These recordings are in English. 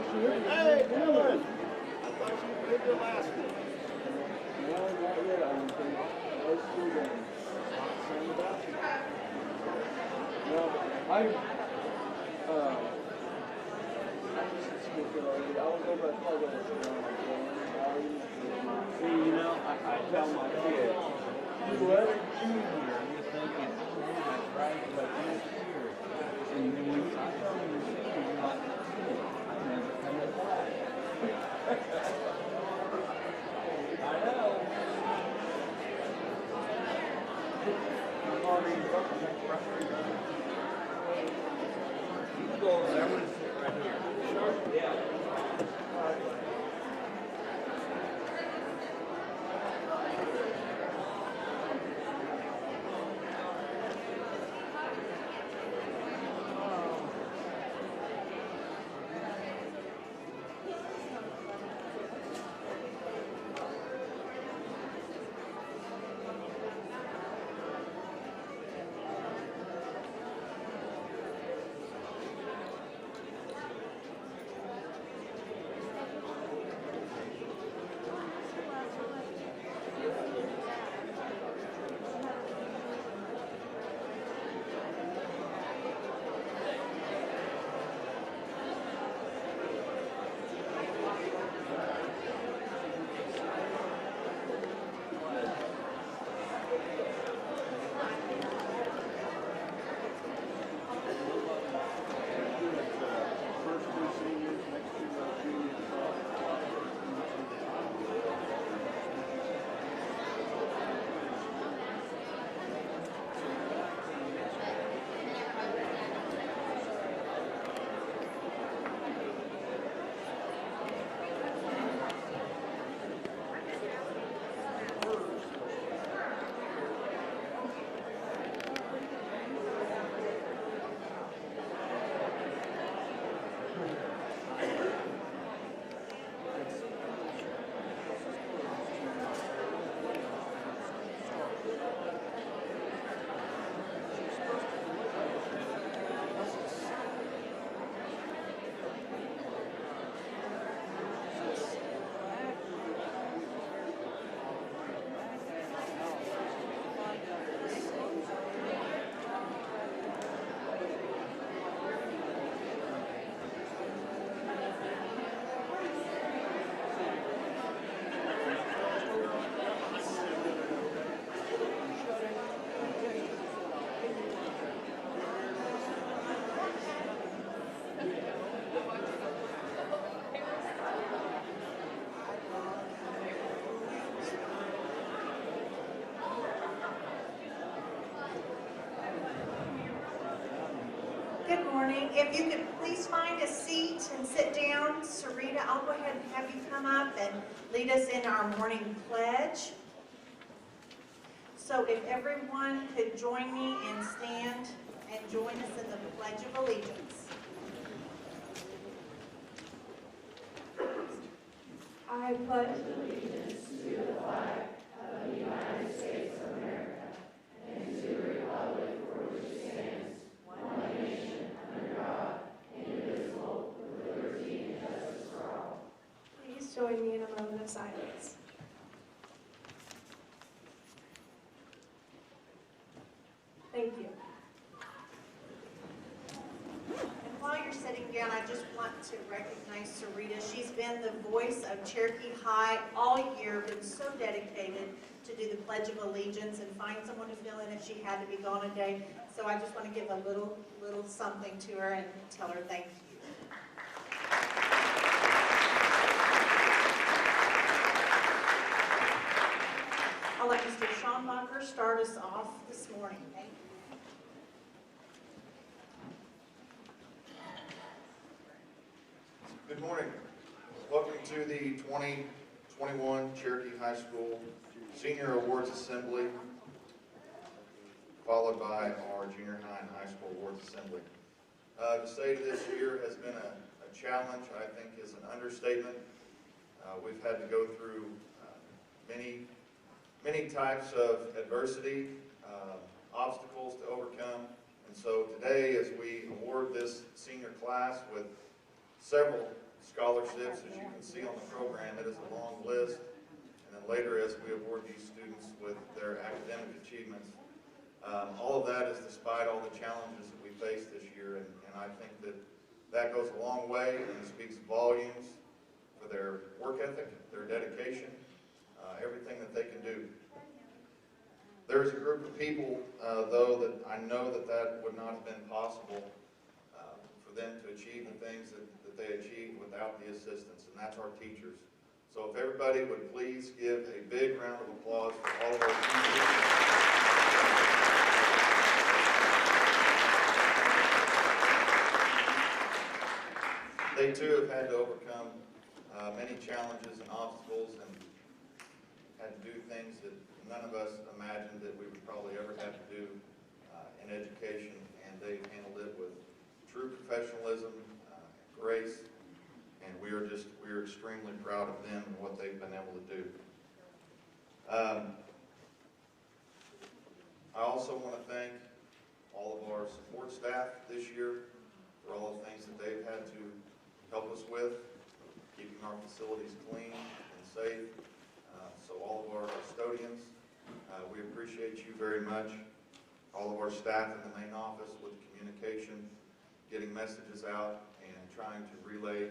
Hey, Dylan! I thought you did the last one. No, not yet. I don't think. Those two games. Same about you. No, I was over at Cargo. See, you know, I tell my kids, whoever junior you're thinking, oh, that's right, but next year. And then when I tell them you're senior, you're like, I never coming back. I know. I'm already frustrated. You can go over there. I'm going to sit right here. Sure? Yeah. Good morning. If you could please find a seat and sit down. Sarita, I'll go ahead and have you come up and lead us in our morning pledge. So if everyone could join me and stand and join us in the Pledge of Allegiance. I pledge allegiance to the flag of the United States of America and to the republic for which it stands, one nation, under God, indivisible, with liberty and justice for all. Please join me in a moment of silence. Thank you. And while you're sitting down, I just want to recognize Sarita. She's been the voice of Cherokee High all year, been so dedicated to do the Pledge of Allegiance and find someone to fill in if she had to be gone a day. So I just want to give a little something to her and tell her thank you. I'll let Mr. Schombacher start us off this morning. Thank you. Good morning. Welcome to the 2021 Cherokee High School Senior Awards Assembly, followed by our Junior High and High School Awards Assembly. To say this year has been a challenge, I think, is an understatement. We've had to go through many types of adversity, obstacles to overcome. And so today, as we award this senior class with several scholarships. As you can see on the program, it is a long list. And then later, as we award these students with their academic achievements, all of that is despite all the challenges that we face this year. And I think that goes a long way and speaks volumes for their work ethic, their dedication, everything that they can do. There's a group of people, though, that I know that would not have been possible for them to achieve the things that they achieved without the assistance, and that's our teachers. So if everybody would please give a big round of applause for all of our teachers. They too have had to overcome many challenges and obstacles and had to do things that none of us imagined that we would probably ever have to do in education, and they've handled it with true professionalism, grace, and we are extremely proud of them and what they've been able to do. I also want to thank all of our support staff this year for all the things that they've had to help us with, keeping our facilities clean and safe. So all of our custodians, we appreciate you very much. All of our staff in the main office with communication, getting messages out and trying to relay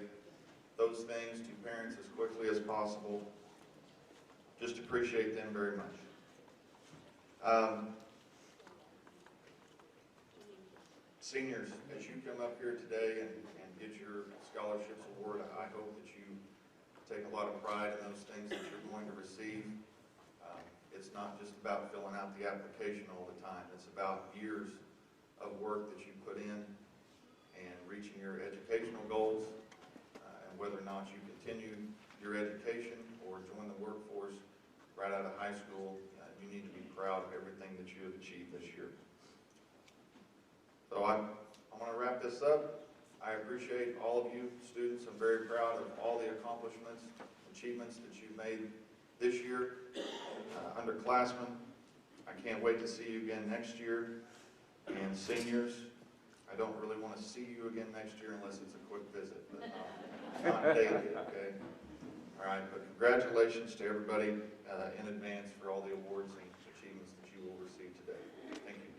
those things to parents as quickly as possible. Just appreciate them very much. Seniors, as you come up here today and get your scholarships award, I hope that you take a lot of pride in those things that you're going to receive. It's not just about filling out the application all the time. It's about years of work that you put in and reaching your educational goals, and whether or not you continue your education or join the workforce right out of high school, you need to be proud of everything that you have achieved this year. So I'm going to wrap this up. I appreciate all of you students. I'm very proud of all the accomplishments, achievements that you've made this year. Underclassmen, I can't wait to see you again next year. And seniors, I don't really want to see you again next year unless it's a quick visit, but not daily, okay? All right, but congratulations to everybody in advance for all the awards and achievements that you will receive today. Thank you.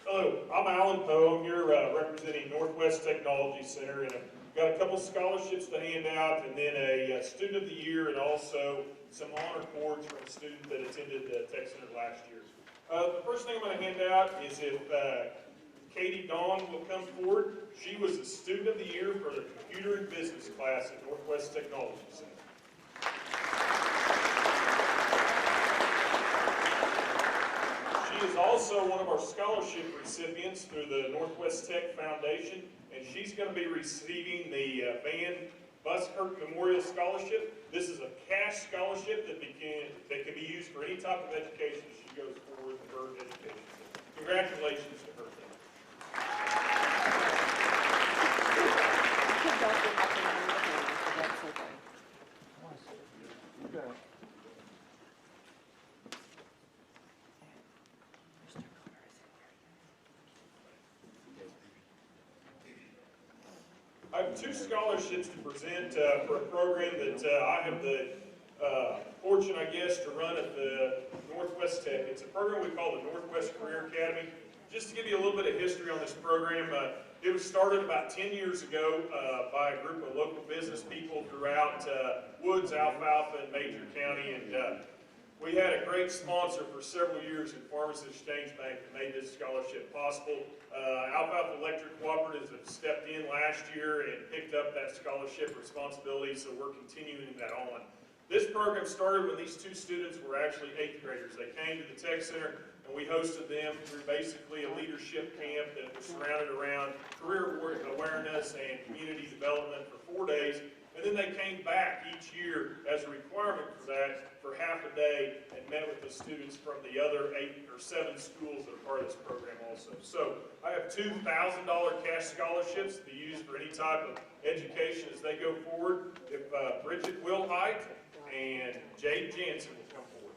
Hello, I'm Alan Poe. I'm here representing Northwest Technology Center, and I've got a couple scholarships to hand out, and then a Student of the Year, and also some honor cords from a student that attended Tech Center last year. The first thing I'm going to hand out is if Katie Dawn will come forward. She was the Student of the Year for the Computer and Business class at Northwest Technology Center. She is also one of our scholarship recipients through the Northwest Tech Foundation, and she's going to be receiving the Van Buskirk Memorial Scholarship. This is a cash scholarship that can be used for any type of education as she goes forward in her education. Congratulations to her. I have two scholarships to present for a program that I have the fortune, I guess, to run at the Northwest Tech. It's a program we call the Northwest Career Academy. Just to give you a little bit of history on this program, it was started about 10 years ago by a group of local business people throughout Woods, Alfalfa, and Major County, and we had a great sponsor for several years in Farmers Exchange Bank that made this scholarship possible. Alfalfa Electric Cooperatives have stepped in last year and picked up that scholarship responsibility, so we're continuing that on. This program started when these two students were actually 8th graders. They came to the Tech Center, and we hosted them through basically a leadership camp that was surrounded around career awareness and community development for 4 days. And then they came back each year as a requirement for that for half a day and met with the students from the other 8 or 7 schools that are part of this program also. So I have two $1,000 cash scholarships to be used for any type of education as they go forward. If Bridget Wilhite and Jade Jansen will come forward.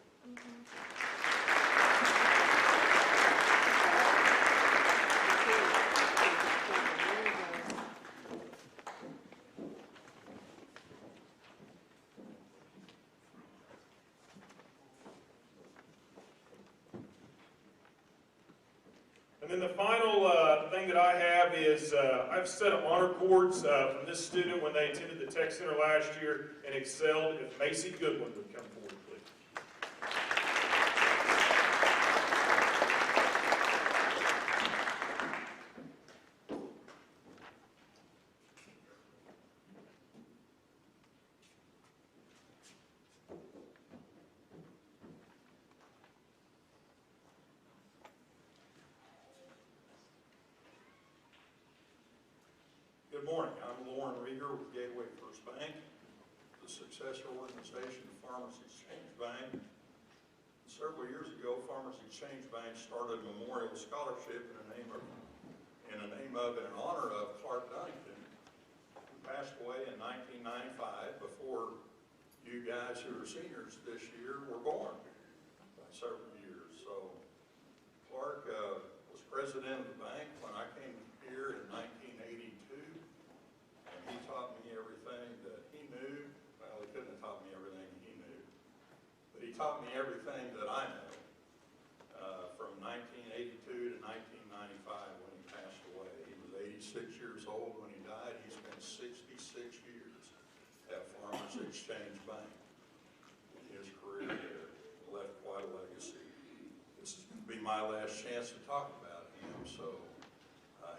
then the final thing that I have is I have a set of honor cords from this student when they attended the Tech Center last year and excelled. If Macy Goodwin would come forward, please. Good morning. I'm Lauren Rieger with Gateway First Bank, the successor organization of Farmers Exchange Bank. Several years ago, Farmers Exchange Bank started a memorial scholarship in the name of and in honor of Clark Dunnington, who passed away in 1995 before you guys who are seniors this year were born by several years. So Clark was president of the bank when I came here in 1982. He taught me everything that he knew. Well, he couldn't have taught me everything he knew, but he taught me everything that I know from 1982 to 1995 when he passed away. He was 86 years old when he died. He spent 66 years at Farmers Exchange Bank in his career there. Left quite a legacy. This is going to be my last chance to talk about him. So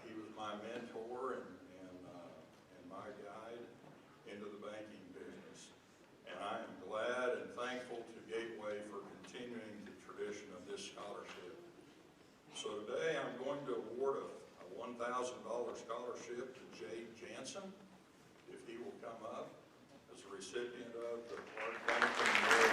he was my mentor and my guide into the banking business. And I am glad and thankful to Gateway for continuing the tradition of this scholarship. So today I'm going to award a $1,000 scholarship to Jay Jansen, if he will come up as a recipient of the Clark Dunnington Memorial.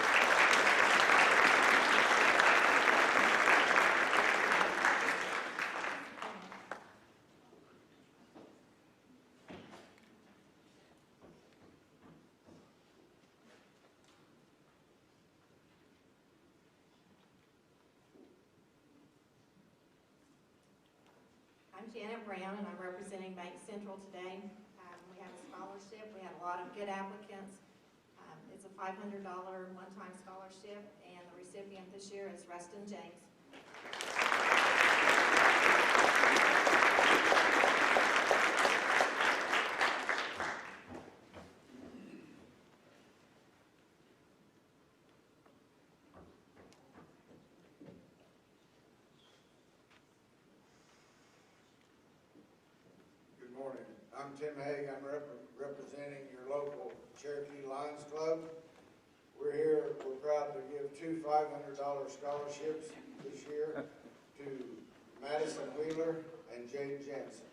I'm Janet Brown, and I'm representing Bank Central today. We have a scholarship. We had a lot of good applicants. It's a $500 one-time scholarship, and the recipient this year is Rustin James. Good morning. I'm Tim Haig. I'm representing your local Cherokee Lions Club. We're proud to give two $500 scholarships this year to Madison Wheeler and Jade Jensen.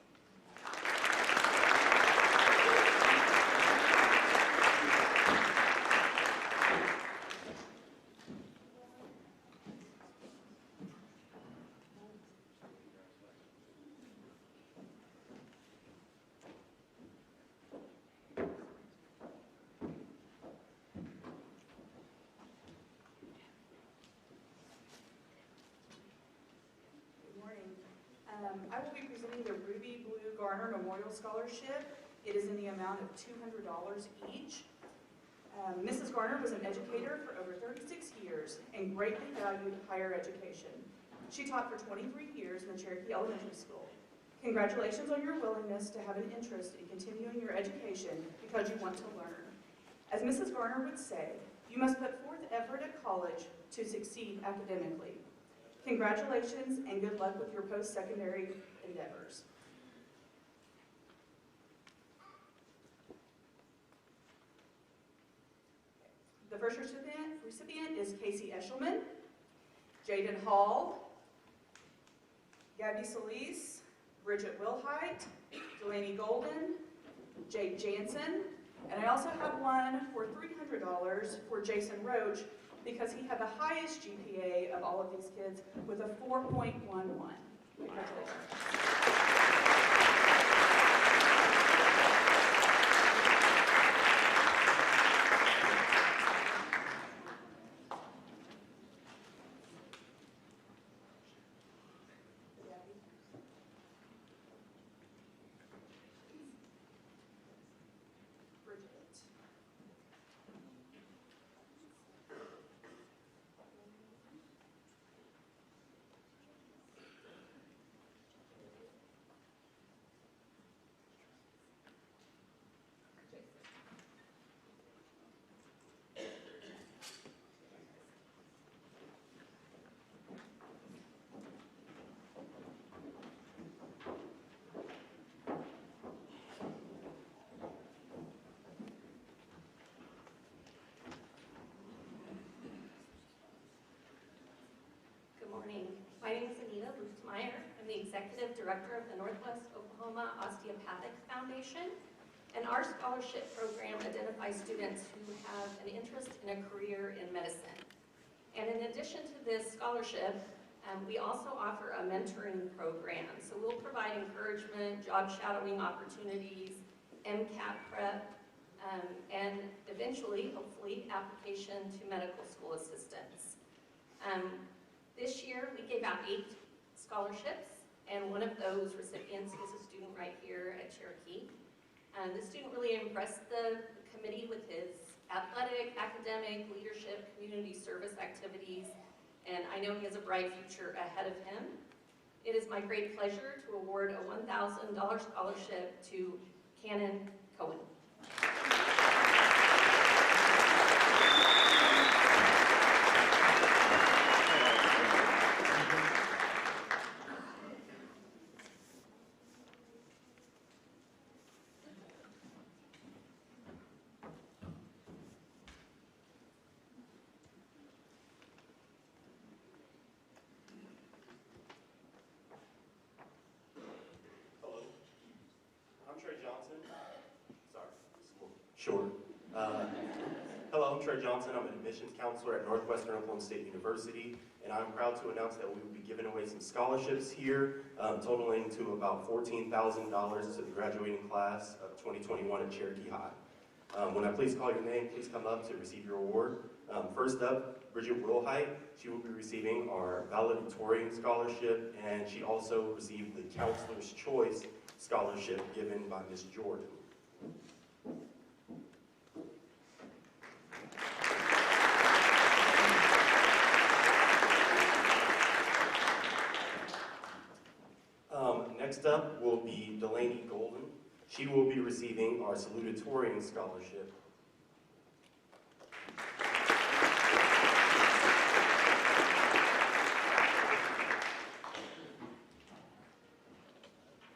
I will be presenting the Ruby Blue Garner Memorial Scholarship. It is in the amount of $200 each. Mrs. Garner was an educator for over 36 years and greatly valued higher education. She taught for 23 years in the Cherokee Elementary School. Congratulations on your willingness to have an interest in continuing your education because you want to learn. As Mrs. Garner would say, you must put forth effort at college to succeed academically. Congratulations and good luck with your post-secondary endeavors. The first recipient is Casey Eshelman, Jaden Hall, Gabby Solis, Bridget Wilhite, Delaney Golden, Jade Jansen, and I also have one for $300 for Jason Roach because he had the highest GPA of all of these kids with a 4.11. Congratulations. Lutzmeyer. I'm the Executive Director of the Northwest Oklahoma Osteopathic Foundation. And our scholarship program identifies students who have an interest in a career in medicine. And in addition to this scholarship, we also offer a mentoring program. So we'll provide encouragement, job shadowing opportunities, MCAT prep, and eventually, hopefully, application to medical school assistance. This year, we gave out 8 scholarships, and one of those recipients is a student right here at Cherokee. The student really impressed the committee with his athletic, academic, leadership, community service activities, and I know he has a bright future ahead of him. It is my great pleasure to award a $1,000 scholarship to Cannon Cohen. Trey Johnson. Sorry, short. Hello, I'm Trey Johnson. I'm an admissions counselor at Northwestern Oklahoma State University, and I'm proud to announce that we will be giving away some scholarships here, totaling to about $14,000 to the graduating class of 2021 at Cherokee High. When I please call your name, please come up to receive your award. First up, Bridget Wilhite. She will be receiving our valedictorian scholarship, and she also received the Counselor's Choice Scholarship given by Ms. Jordan. Next up will be Delaney Golden. She will be receiving our salutatorian scholarship.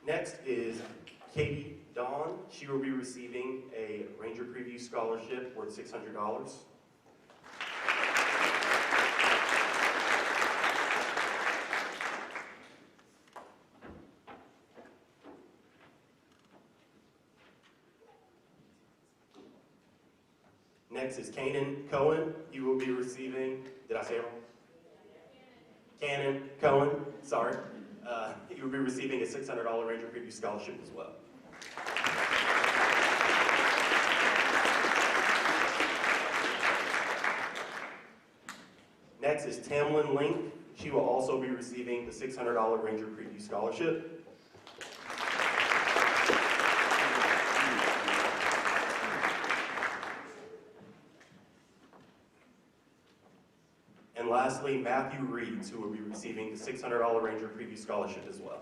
Next is Katie Dawn. She will be receiving a Ranger Preview Scholarship worth $600. Next is Cannon Cohen. He will be receiving, did I say it wrong? Cannon Cohen, sorry. He will be receiving a $600 Ranger Preview Scholarship as well. Next is Tamlin Link. She will also be receiving the $600 Ranger Preview Scholarship. And lastly, Matthew Reeds, who will be receiving the $600 Ranger Preview Scholarship as well.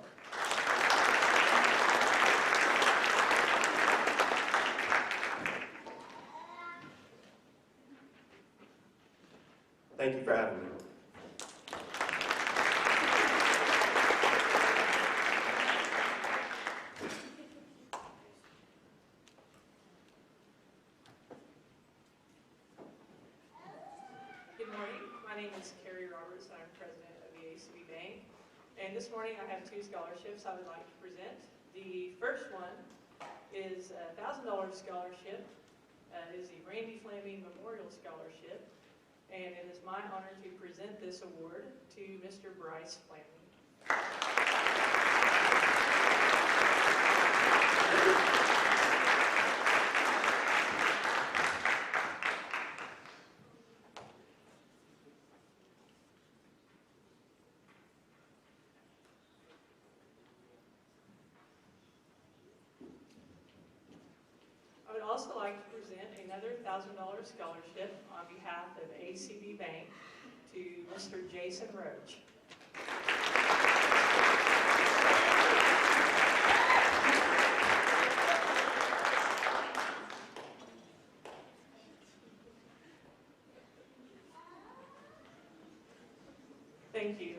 Thank you for having me. Good morning. My name is Carrie Roberts, and I'm president of the ACB Bank. And this morning I have 2 scholarships I would like to present. The first one is a $1,000 scholarship. It is the Randy Flaming Memorial Scholarship. And it is my honor to present this award to Mr. Bryce Flaming. I would also like to present another $1,000 scholarship on behalf of ACB Bank to Mr. Jason Roach. Thank you.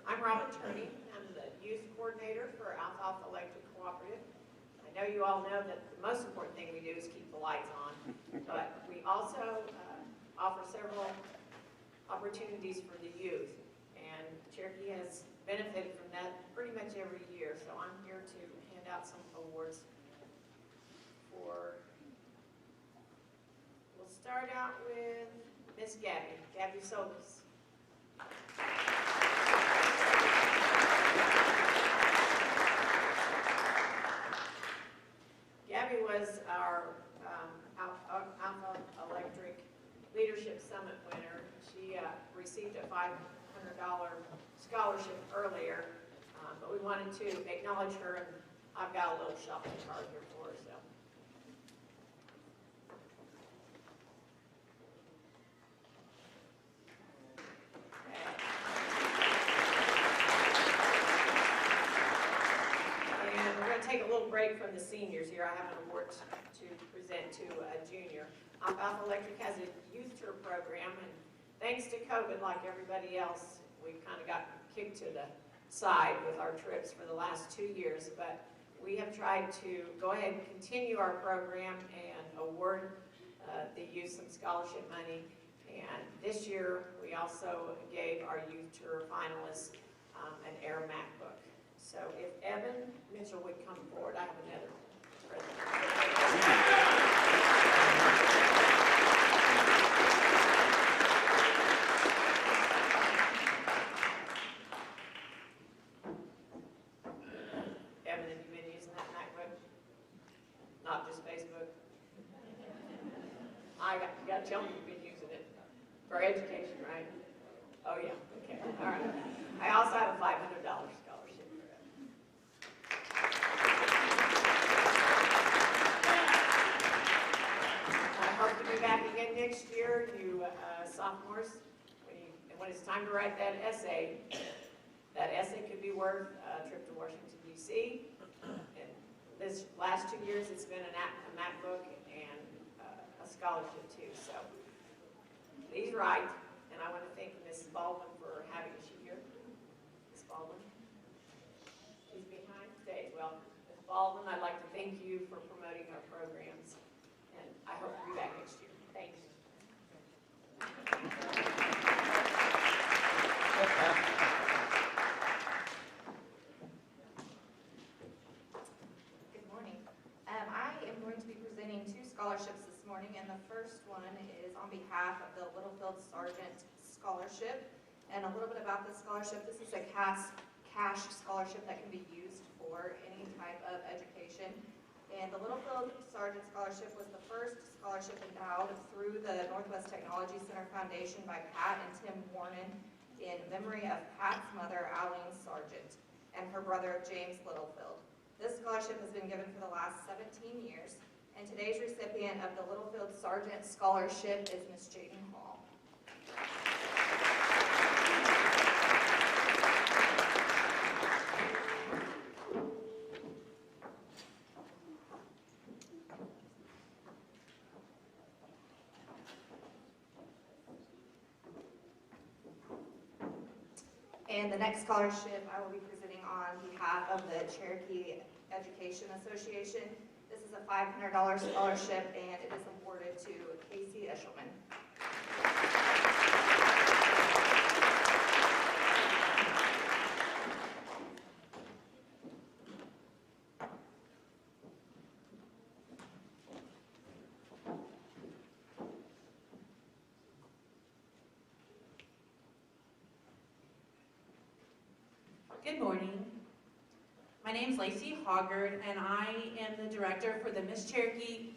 I'm Robin Turney. I'm the youth coordinator for Alfalfa Electric Cooperative. I know you all know that the most important thing we do is keep the lights on, but we also offer several opportunities for the youth, and Cherokee has benefited from that pretty much every year, so I'm here to hand out some awards for, we'll start out with Miss Gabby Solis. Gabby was our Alpha Electric Leadership Summit winner. She received a $500 scholarship earlier, but we wanted to acknowledge her, and I've got a little shopping cart here for her. So. And we're going to take a little break from the seniors here. I have an award to present to a junior. Alfalfa Electric has a youth tour program, and thanks to COVID, like everybody else, we've kind of got kicked to the side with our trips for the last 2 years, but we have tried to go ahead and continue our program and award the youth some scholarship money. And this year, we also gave our youth tour finalists an Air MacBook. So if Evan Mitchell would come forward, I have another present. Tell me you've been using it for education, right? Oh, yeah, okay, all right. I also have a $500 scholarship for that. I hope to be back again next year, you sophomores. When it's time to write that essay could be worth a trip to Washington, D.C. And this last 2 years, it's been a MacBook and a scholarship too. So please write, and I want to thank Mrs. Baldwin for having us here. Ms. Baldwin, she's behind stage. Well, Ms. Baldwin, I'd like to thank you for promoting our programs, and I hope to be back next year. Thank you. Good morning. I am going to be presenting 2 scholarships this morning, and the first one is on behalf of the Littlefield Sargent Scholarship. And a little bit about this scholarship. This is a cash scholarship that can be used for any type of education. And the Littlefield Sargent Scholarship was the first scholarship endowed through the Northwest Technology Center Foundation by Pat and Tim Warren in memory of Pat's mother, Aline Sargent, and her brother, James Littlefield. This scholarship has been given for the last 17 years. And today's recipient of the Littlefield Sargent Scholarship is Miss Jaden Hall. And the next scholarship I will be presenting on behalf of the Cherokee Education Association. This is a $500 scholarship, and it is awarded to Casey Eshelman. Good morning. My name is Lacey Hoggard, and I am the director for the Miss Cherokee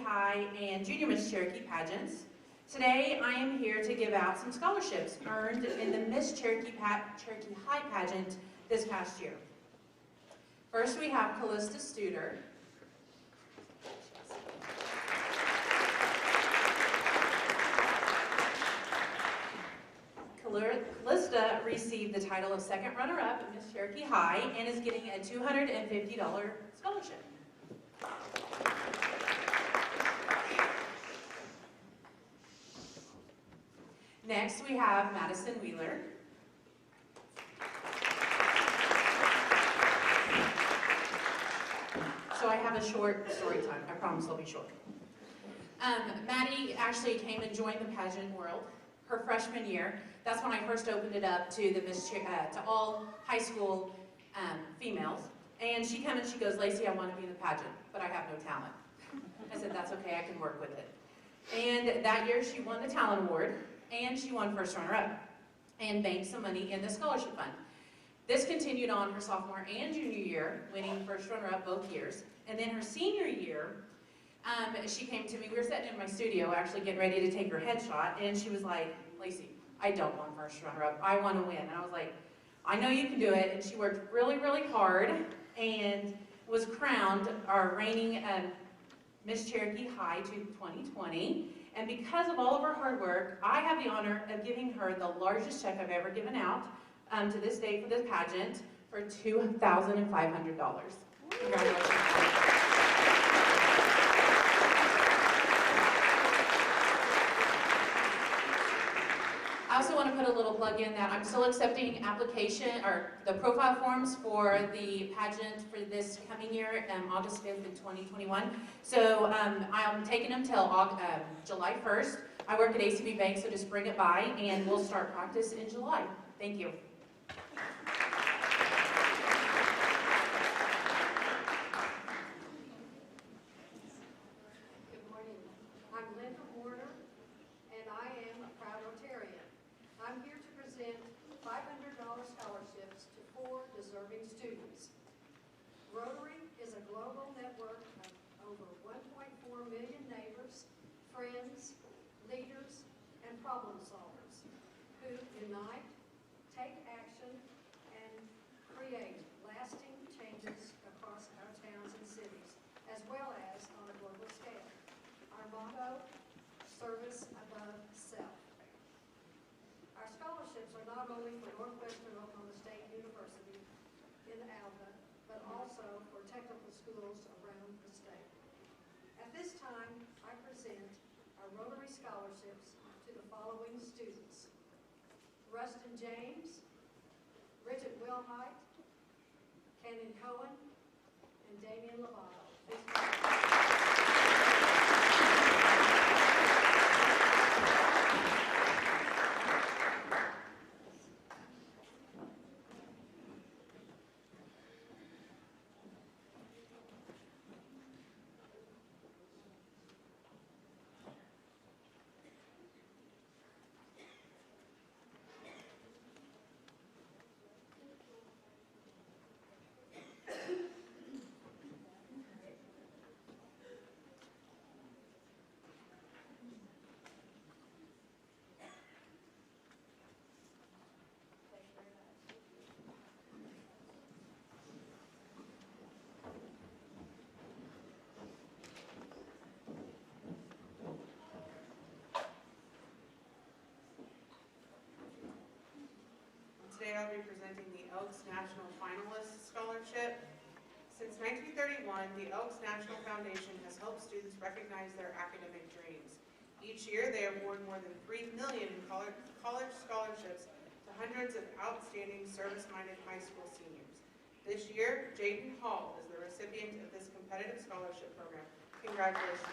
High, and Junior Miss Cherokee pageants. Today, I am here to give out some scholarships earned in the Miss Cherokee High pageant this past year. First, we have Callista Studer. Callista received the title of second runner-up at Miss Cherokee High and is getting a $250 scholarship. Next, we have Madison Wheeler. have a short story time. I promise I'll be short. Maddie actually came and joined the pageant world her freshman year. That's when I first opened it up to the to all high school females. And she came and she goes, Lacey, I want to be in the pageant, but I have no talent. I said, that's okay, I can work with it. And that year she won the talent award, and she won first runner-up, and banked some money in the scholarship fund. This continued on her sophomore and junior year, winning first runner-up both years. And then her senior year, she came to me, we were sitting in my studio actually getting ready to take her headshot, and she was like, Lacey, I don't want first runner-up, I want to win. And I was like, I know you can do it. And she worked really, really hard and was crowned our reigning Miss Cherokee High 2020. And because of all of her hard work, I have the honor of giving her the largest check I've ever given out to this day for this pageant for $2,500. Congratulations. I also want to put a little plug in that I'm still accepting application or the profile forms for the pageant for this coming year, August 5th in 2021. So I'm taking them till July 1st. I work at ACB Bank, so just bring it by and we'll start practice in July. Thank you. Good morning. I'm Linda Warner, and I am a proud Rotarian. I'm here to present $500 scholarships to 4 deserving students. Rotary is a global network of over 1.4 million neighbors, friends, leaders, and problem solvers who unite, take action, and create lasting changes across our towns and cities, as well as on a global scale. Our motto, service above self. Our scholarships are not only for Northwestern Oklahoma State University in Alva, but also for technical schools around the state. At this time, I present our Rotary scholarships to the following students: Rustin James, Bridget Wilhite, Cannon Cohen, and Damian Lovato. Today I'll be presenting the Elks National Finalist Scholarship. Since 1931, the Elks National Foundation has helped students recognize their academic dreams. Each year, they award more than $3 million in college scholarships to hundreds of outstanding service-minded high school seniors. This year, Jaden Hall is the recipient of this competitive scholarship program. Congratulations.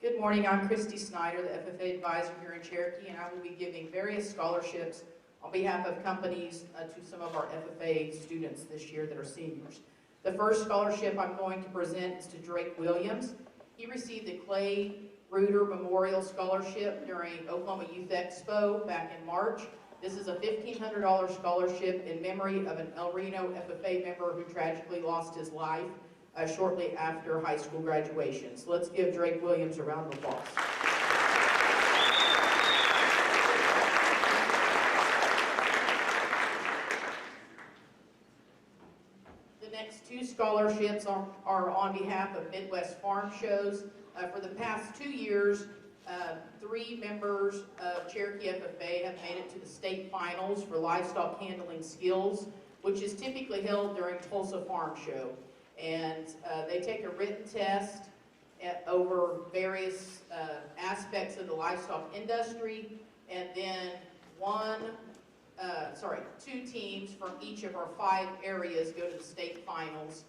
Good morning, I'm Christy Snyder, the FFA advisor here in Cherokee, and I will be giving various scholarships on behalf of companies to some of our FFA students this year that are seniors. The first scholarship I'm going to present is to Drake Williams. He received the Clay Reuter Memorial Scholarship during Oklahoma Youth Expo back in March. This is a $1,500 scholarship in memory of an El Reno FFA member who tragically lost his life shortly after high school graduation. So let's give Drake Williams a round of applause. The next 2 scholarships are on behalf of Midwest Farm Shows. For the past 2 years, 3 members of Cherokee FFA have made it to the state finals for livestock handling skills, which is typically held during Tulsa Farm Show. And they take a written test over various aspects of the livestock industry, and then 2 teams from each of our 5 areas go to the state finals,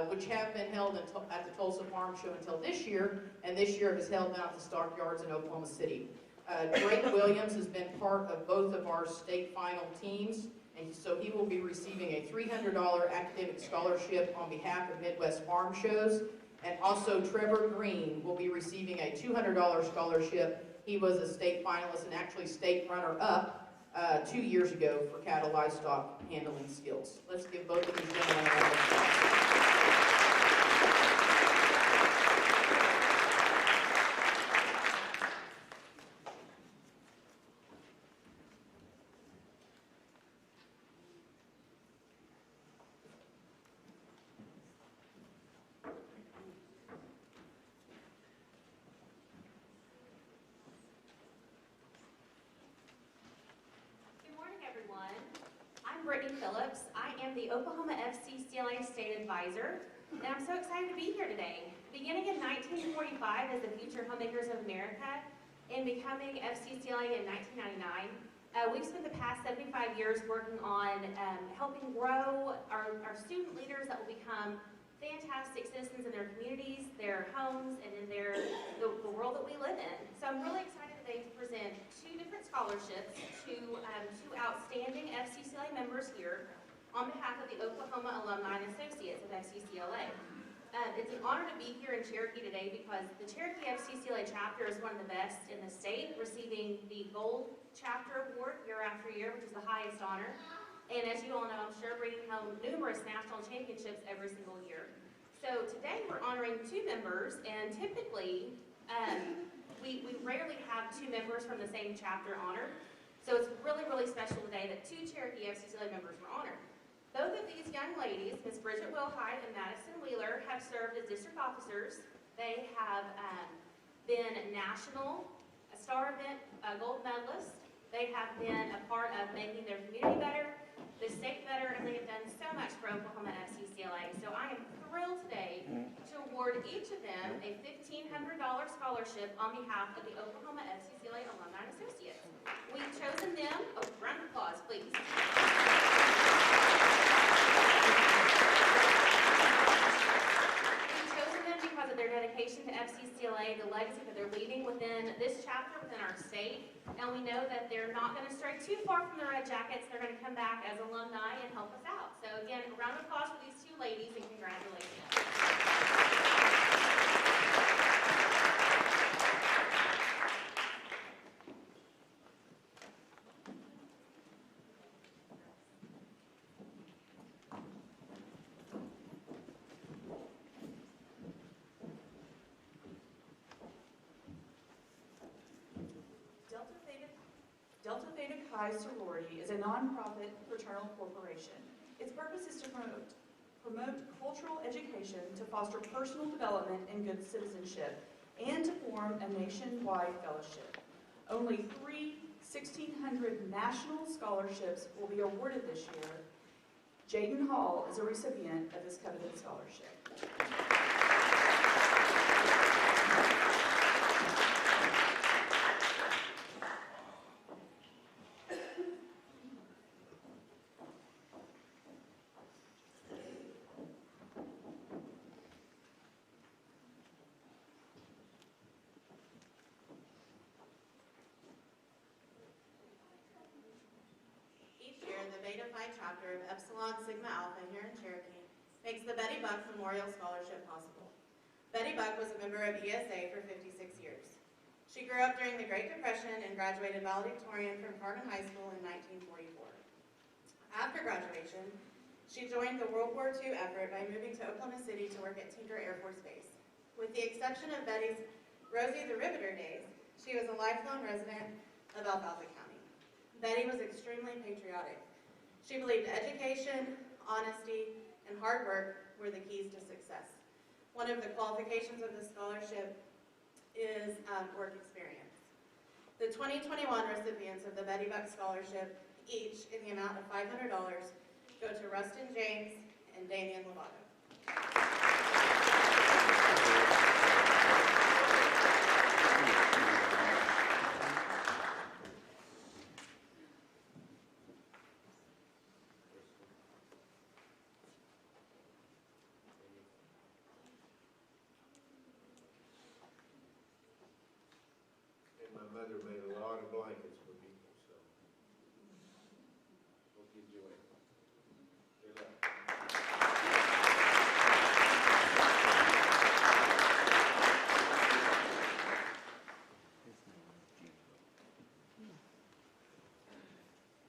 which have been held at the Tulsa Farm Show until this year, and this year is held now at the Stockyards in Oklahoma City. Drake Williams has been part of both of our state final teams, and so he will be receiving a $300 academic scholarship on behalf of Midwest Farm Shows. And also Trevor Green will be receiving a $200 scholarship. He was a state finalist and actually state runner-up 2 years ago for cattle livestock handling skills. Let's give both of these gentlemen a round of applause. Brittany Phillips. I am the Oklahoma FCCLA State Advisor, and I'm so excited to be here today. Beginning in 1945 as the Future Homemakers of America and becoming FCCLA in 1999, we've spent the past 75 years working on helping grow our student leaders that will become fantastic citizens in their communities, their homes, and in the world that we live in. So I'm really excited today to present 2 different scholarships to 2 outstanding FCCLA members here on behalf of the Oklahoma Alumni and Associates of FCCLA. It's an honor to be here in Cherokee today because the Cherokee FCCLA chapter is one of the best in the state, receiving the Gold Chapter Award year after year, which is the highest honor. And as you all know, I'm sure, bringing home numerous national championships every single year. So today we're honoring 2 members, and typically we rarely have 2 members from the same chapter honored. So it's really, really special today that 2 Cherokee FCCLA members were honored. Both of these young ladies, Ms. Bridget Wilhite and Madison Wheeler, have served as district officers. They have been national, a star event, gold medalists. They have been a part of making their community better, the state better, and they have done so much for Oklahoma FCCLA. So I am thrilled today to award each of them a $1,500 scholarship on behalf of the Oklahoma FCCLA Alumni and Associates. We've chosen them, round of applause, please. We've chosen them because of their dedication to FCCLA, the legacy that they're leaving within this chapter, within our state. And we know that they're not going to stray too far from the Red Jackets. They're going to come back as alumni and help us out. So again, a round of applause for these 2 ladies and congratulations. Delta Theta Chi Sorority is a nonprofit fraternal corporation. Its purpose is to promote cultural education, to foster personal development and good citizenship, and to form a nationwide fellowship. Only 3 1,600 national scholarships will be awarded this year. Jayden Hall is a recipient of this coveted scholarship. Beta Phi chapter of Epsilon Sigma Alpha here in Cherokee makes the Betty Buck Memorial Scholarship possible. Betty Buck was a member of ESA for 56 years. She grew up during the Great Depression and graduated valedictorian from Carmen High School in 1944. After graduation, she joined the World War II effort by moving to Oklahoma City to work at Tinker Air Force Base. With the exception of Betty's Rosie the Riveter days, she was a lifelong resident of Alfalfa County. Betty was extremely patriotic. She believed education, honesty, and hard work were the keys to success. One of the qualifications of the scholarship is work experience. The 2021 recipients of the Betty Buck Scholarship, each in the amount of $500, go to Rustin James and Damian Lovato. And my mother made a lot of blankets for people, so. Hope you enjoy it. Good luck.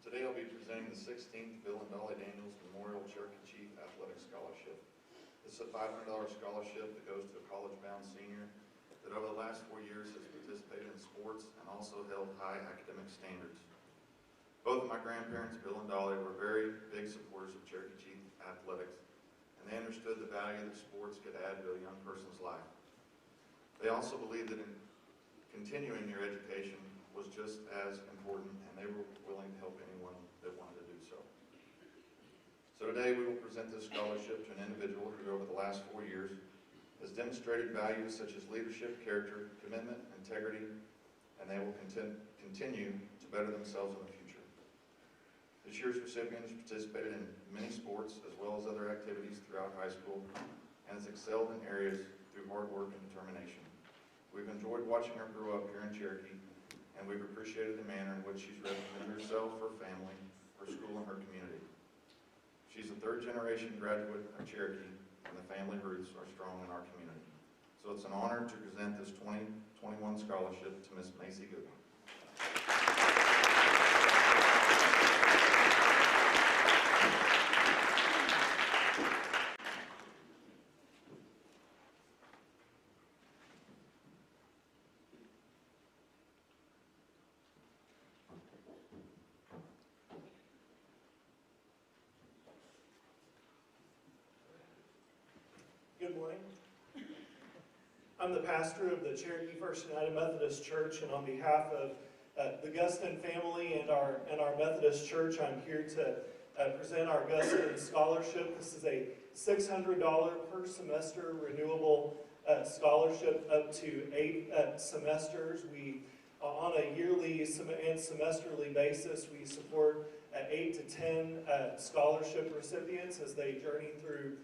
Today I'll be presenting the 16th Bill and Dolly Daniels Memorial Cherokee Chief Athletic Scholarship. This is a $500 scholarship that goes to a college-bound senior that over the last 4 years has participated in sports and also held high academic standards. Both of my grandparents, Bill and Dolly, were very big supporters of Cherokee Chief athletics, and they understood the value that sports could add to a young person's life. They also believed that in continuing your education was just as important, and they were willing to help anyone that wanted to do so. So today we will present this scholarship to an individual who over the last 4 years has demonstrated values such as leadership, character, commitment, integrity, and they will continue to better themselves in the future. This year's recipient has participated in many sports as well as other activities throughout high school and has excelled in areas through hard work and determination. We've enjoyed watching her grow up here in Cherokee, and we've appreciated the manner in which she's represented herself, her family, her school, and her community. She's a third-generation graduate of Cherokee, and the family roots are strong in our community. So it's an honor to present this 2021 scholarship to Miss Macy Goodwin. Good morning. I'm the pastor of the Cherokee First United Methodist Church, and on behalf of the Guston family and our Methodist Church, I'm here to present our Guston Scholarship. This is a $600 per semester renewable scholarship up to 8 semesters. We, on a yearly and semesterly basis, we support 8 to 10 scholarship recipients as they journey through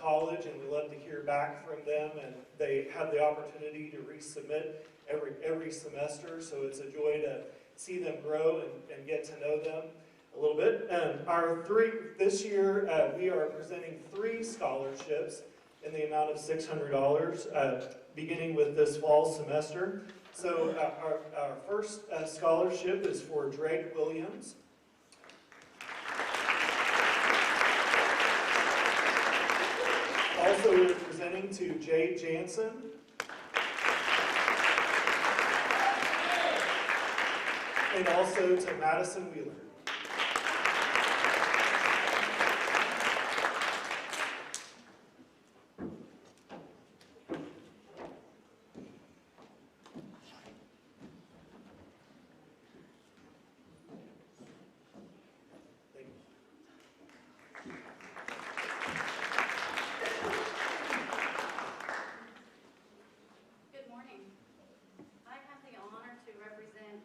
college, and we love to hear back from them, and they have the opportunity to resubmit every semester, so it's a joy to see them grow and get to know them a little bit. This year we are presenting 3 scholarships in the amount of $600, beginning with this fall semester. So our first scholarship is for Drake Williams. Also, we're presenting to Jay Jansen. And also to Madison Wheeler.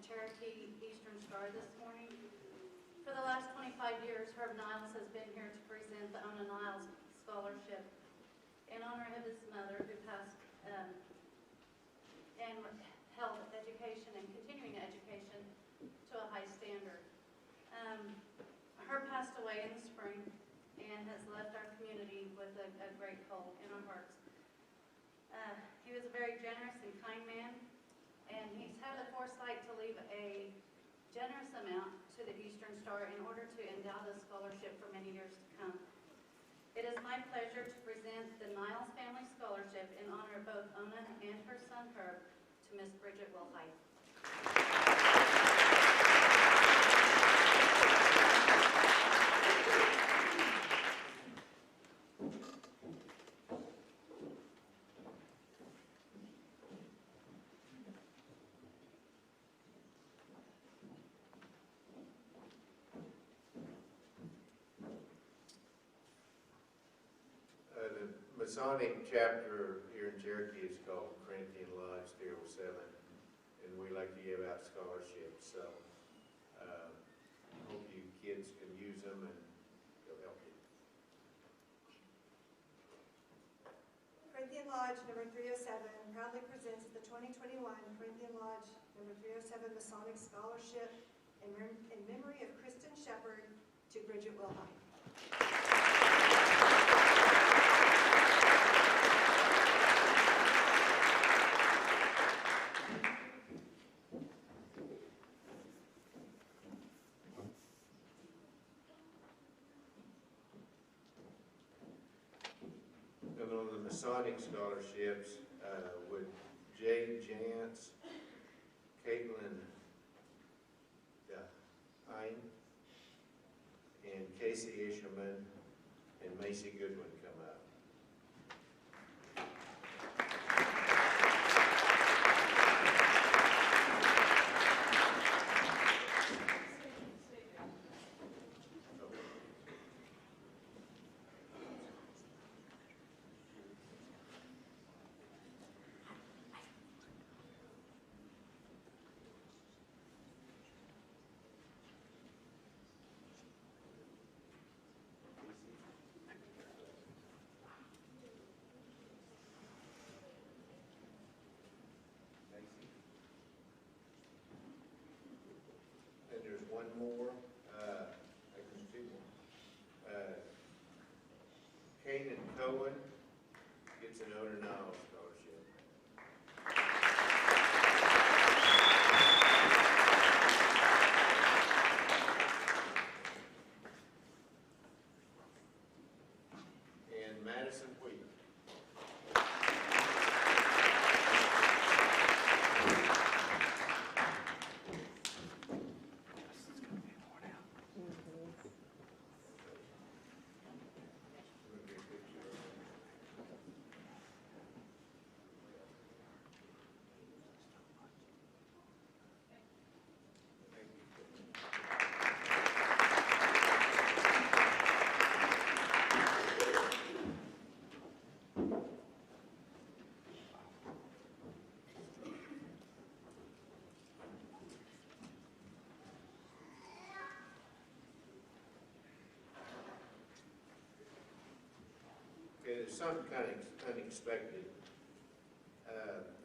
Cherokee Eastern Star this morning. For the last 25 years, Herb Niles has been here to present the Ona Niles Scholarship in honor of his mother, who passed and held education and continuing education to a high standard. Herb passed away in the spring and has left our community with a great hole in our hearts. He was a very generous and kind man, and he's had the foresight to leave a generous amount to the Eastern Star in order to endow this scholarship for many years to come. It is my pleasure to present the Niles Family Scholarship in honor of both Ona and her son Herb to Miss Bridget Wilhite. Masonic chapter here in Cherokee is called Corinthian Lodge 307, and we like to give out scholarships. So hope you kids can use them and they'll help you. Corinthian Lodge number 307 proudly presents the 2021 Corinthian Lodge number 307 Masonic Scholarship in memory of Kristen Shepard to Bridget Wilhite. And on the Masonic scholarships, would Jade Jantz, Caitlin Hine, and Casey Isherman, and Macy Goodwin come up. And there's one more, I can see one. Kanan Cohen gets an Owner Niles scholarship. And Madison Wheat. Okay, there's something kind of unexpected.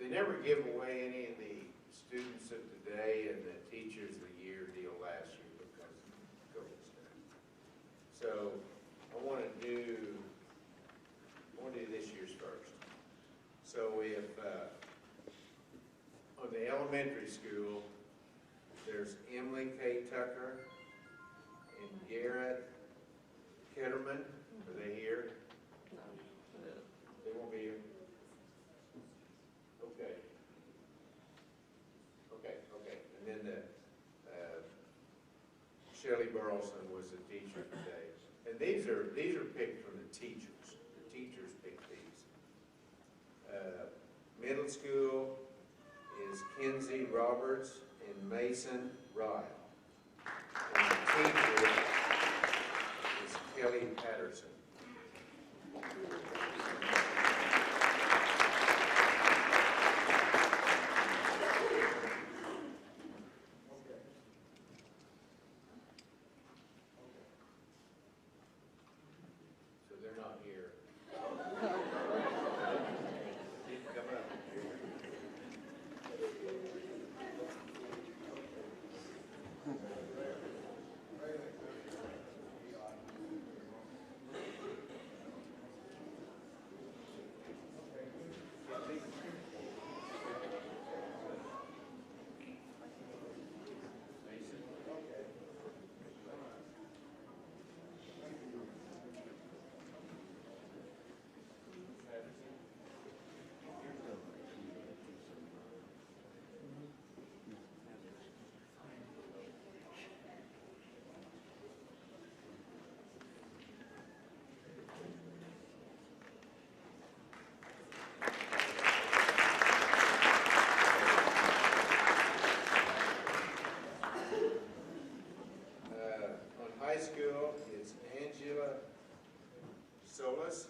They never give away any of the students of today and the teachers of the year deal last year because of COVID stuff. So I want to do this year's first. So if on the elementary school, there's Emily K. Tucker and Garrett Kitterman. Are they here? They won't be here? Okay. And then Shelley Burleson was the teacher today. And these are picked from the teachers. The teachers pick these. Middle school is Kenzie Roberts and Mason Ryle. And the teacher is Kelly Patterson. So they're not here. Come up. High school is Angela Solis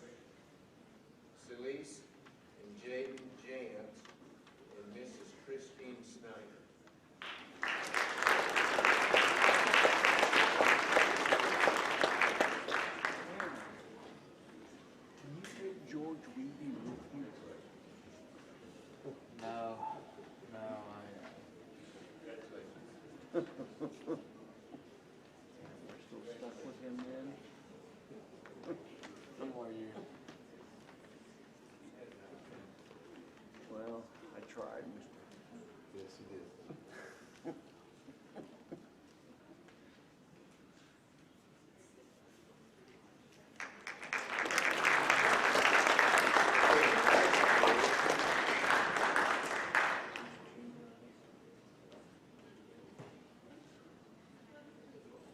We're still stuck with him then? Some more years. Well, I tried. Yes, you did.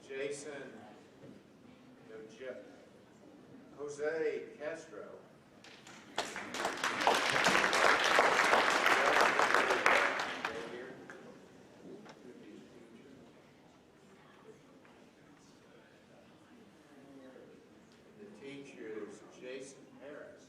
Jason, no, Jose Castro. The teacher is Jason Harris.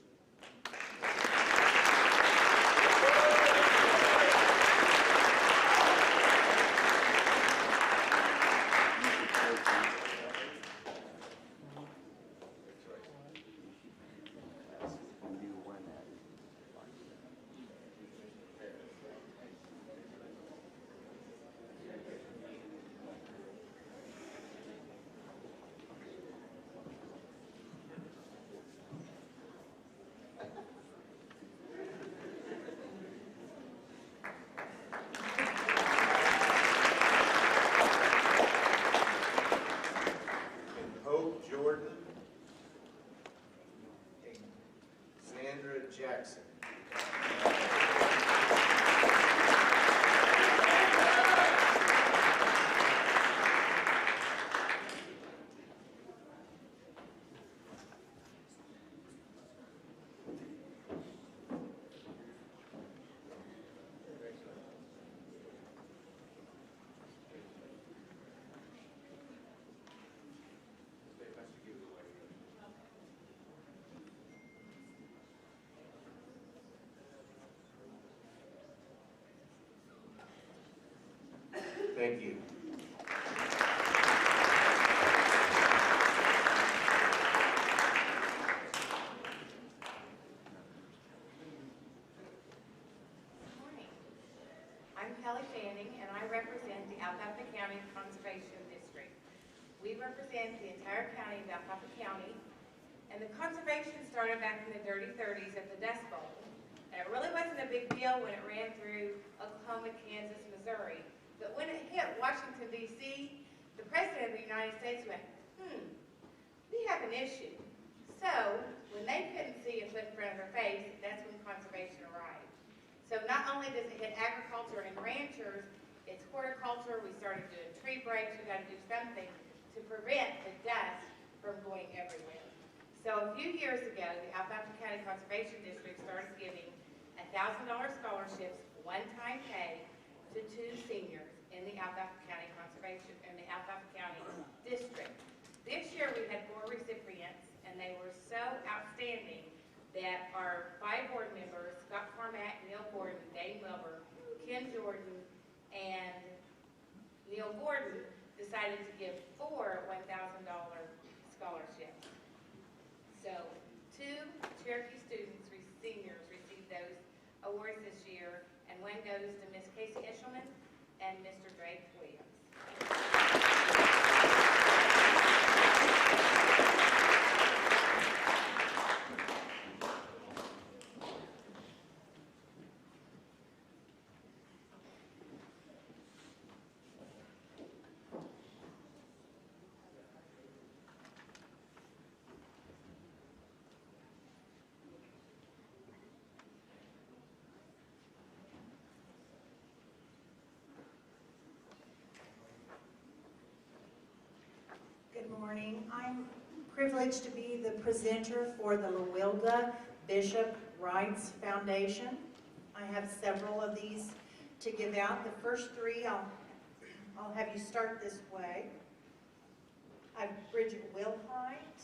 Hope Jordan. Sandra Jackson. Thank you. Morning. I'm Kelly Fanning, and I represent the Alfalfa County Conservation District. We represent the entire county of Alfalfa County, and the conservation started back in the dirty 30s at the Dust Bowl. And it really wasn't a big deal when it ran through Oklahoma, Kansas, Missouri. But when it hit Washington, D.C., the President of the United States went, we have an issue. So when they couldn't see a foot in front of their face, that's when conservation arrived. So not only does it hit agriculture and ranchers, it's horticulture. We started doing tree breaks. We got to do something to prevent the dust from going everywhere. So a few years ago, the Alfalfa County Conservation District started giving $1,000 scholarships, one-time pay, to 2 seniors in the Alfalfa County Conservation, in the Alfalfa County District. This year we had 4 recipients, and they were so outstanding that our 5 board members, Scott Carmack, Neil Gordon, Dane Wilbur, Ken Jordan, and Neil Gordon, decided to give 4 $1,000 scholarships. So 2 Cherokee students, seniors, received those awards this year, and one goes to Miss Casey Eshelman and Mr. Drake Williams. Good morning. I'm privileged to be the presenter for the Lawilda Bishop Rights Foundation. I have several of these to give out. The first 3, I'll have you start this way. I have Bridget Wilhite,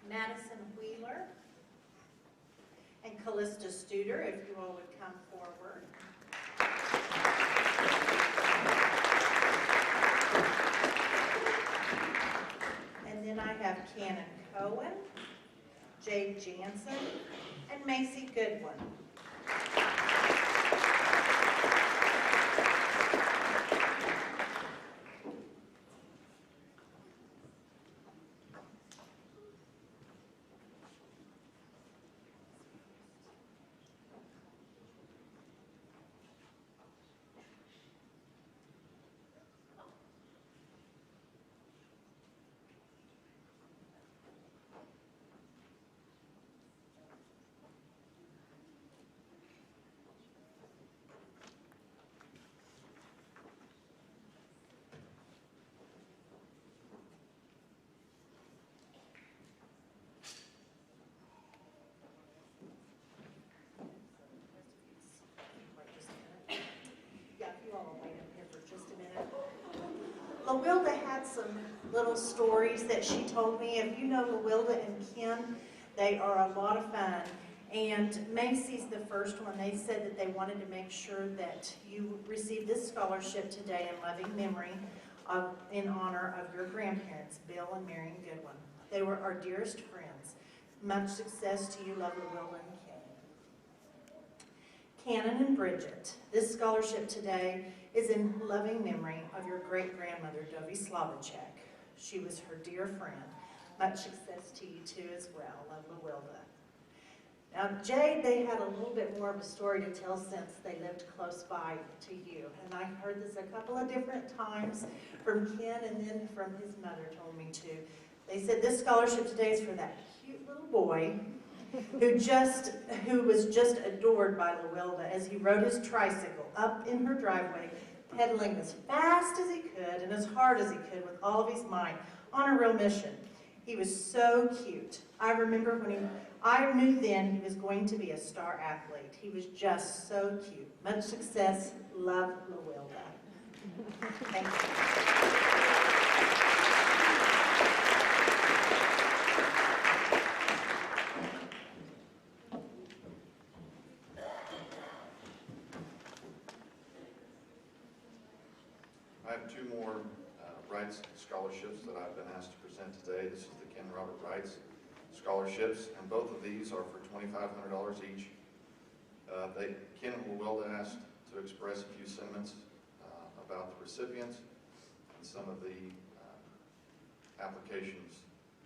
Madison Wheeler, and Callista Studer, if you all would come forward. And then I have Cannon Cohen, Jade Jansen, and Macy Goodwin. LaWilda had some little stories that she told me. If you know LaWilda and Ken, they are a lot of fun. And Macy's, the first one, they said that they wanted to make sure that you received this scholarship today in loving memory in honor of your grandparents, Bill and Marion Goodwin. They were our dearest friends. Much success to you, love LaWilda and Ken. Cannon and Bridget, this scholarship today is in loving memory of your great-grandmother, Dovie Slavacek. She was her dear friend. Much success to you too as well, love LaWilda. Now, Jade, they had a little bit more of a story to tell since they lived close by to you. And I heard this a couple of different times from Ken, and then from his mother told me too. They said this scholarship today is for that cute little boy who was just adored by LaWilda as he rode his tricycle up in her driveway, pedaling as fast as he could and as hard as he could with all of his might on a real mission. He was so cute. I remember I knew then he was going to be a star athlete. He was just so cute. Much success. Love, LaWilda. Thank you. I have two more Wrights scholarships that I've been asked to present today. This is the Ken Robert Wrights scholarships, and both of these are for $2,500 each. Ken and LaWilda asked to express a few sentiments about the recipients and some of the applications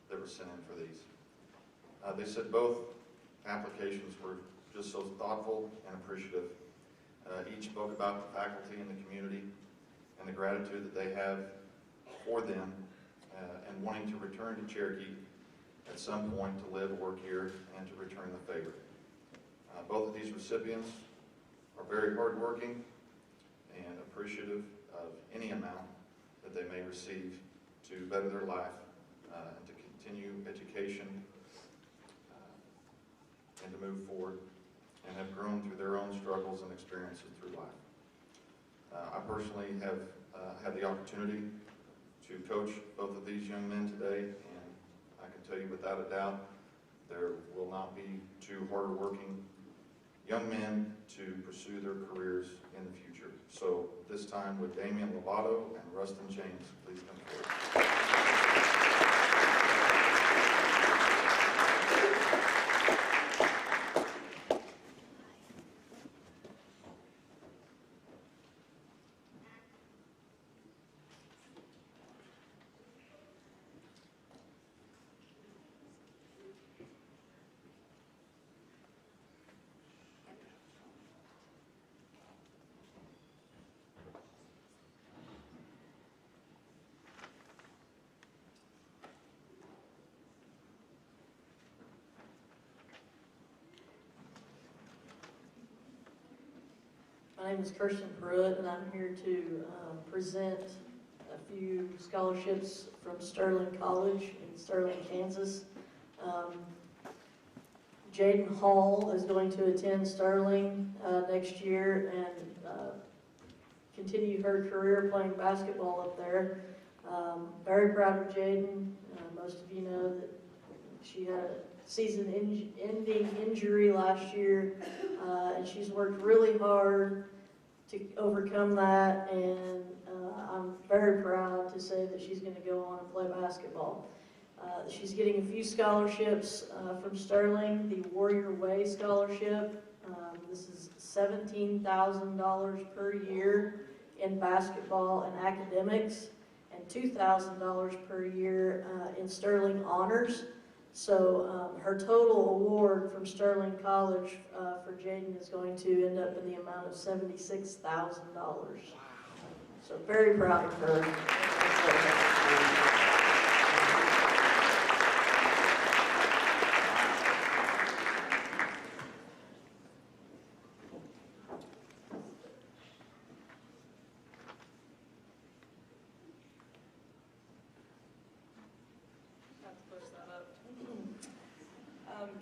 that were sent in for these. They said both applications were just so thoughtful and appreciative. Each spoke about the faculty and the community and the gratitude that they have for them and wanting to return to Cherokee at some point to live, work here, and to return the favor. Both of these recipients are very hardworking and appreciative of any amount that they may receive to better their life and to continue education and to move forward, and have grown through their own struggles and experiences through life. I personally have had the opportunity to coach both of these young men today, and I can tell you without a doubt there will not be two harder working young men to pursue their careers in the future. So this time with Damian Lovato and Rustin James, please come forward. My name is Kirsten Pruitt, and I'm here to present a few scholarships from Sterling College in Sterling, Kansas. Jaden Hall is going to attend Sterling next year and continue her career playing basketball up there. Very proud of Jaden. Most of you know that she had a season-ending injury last year, and she's worked really hard to overcome that, and I'm very proud to say that she's going to go on and play basketball. She's getting a few scholarships from Sterling, the Warrior Way Scholarship. This is $17,000 per year in basketball and academics, and $2,000 per year in Sterling Honors. So her total award from Sterling College for Jaden is going to end up in the amount of $76,000. So very proud of her.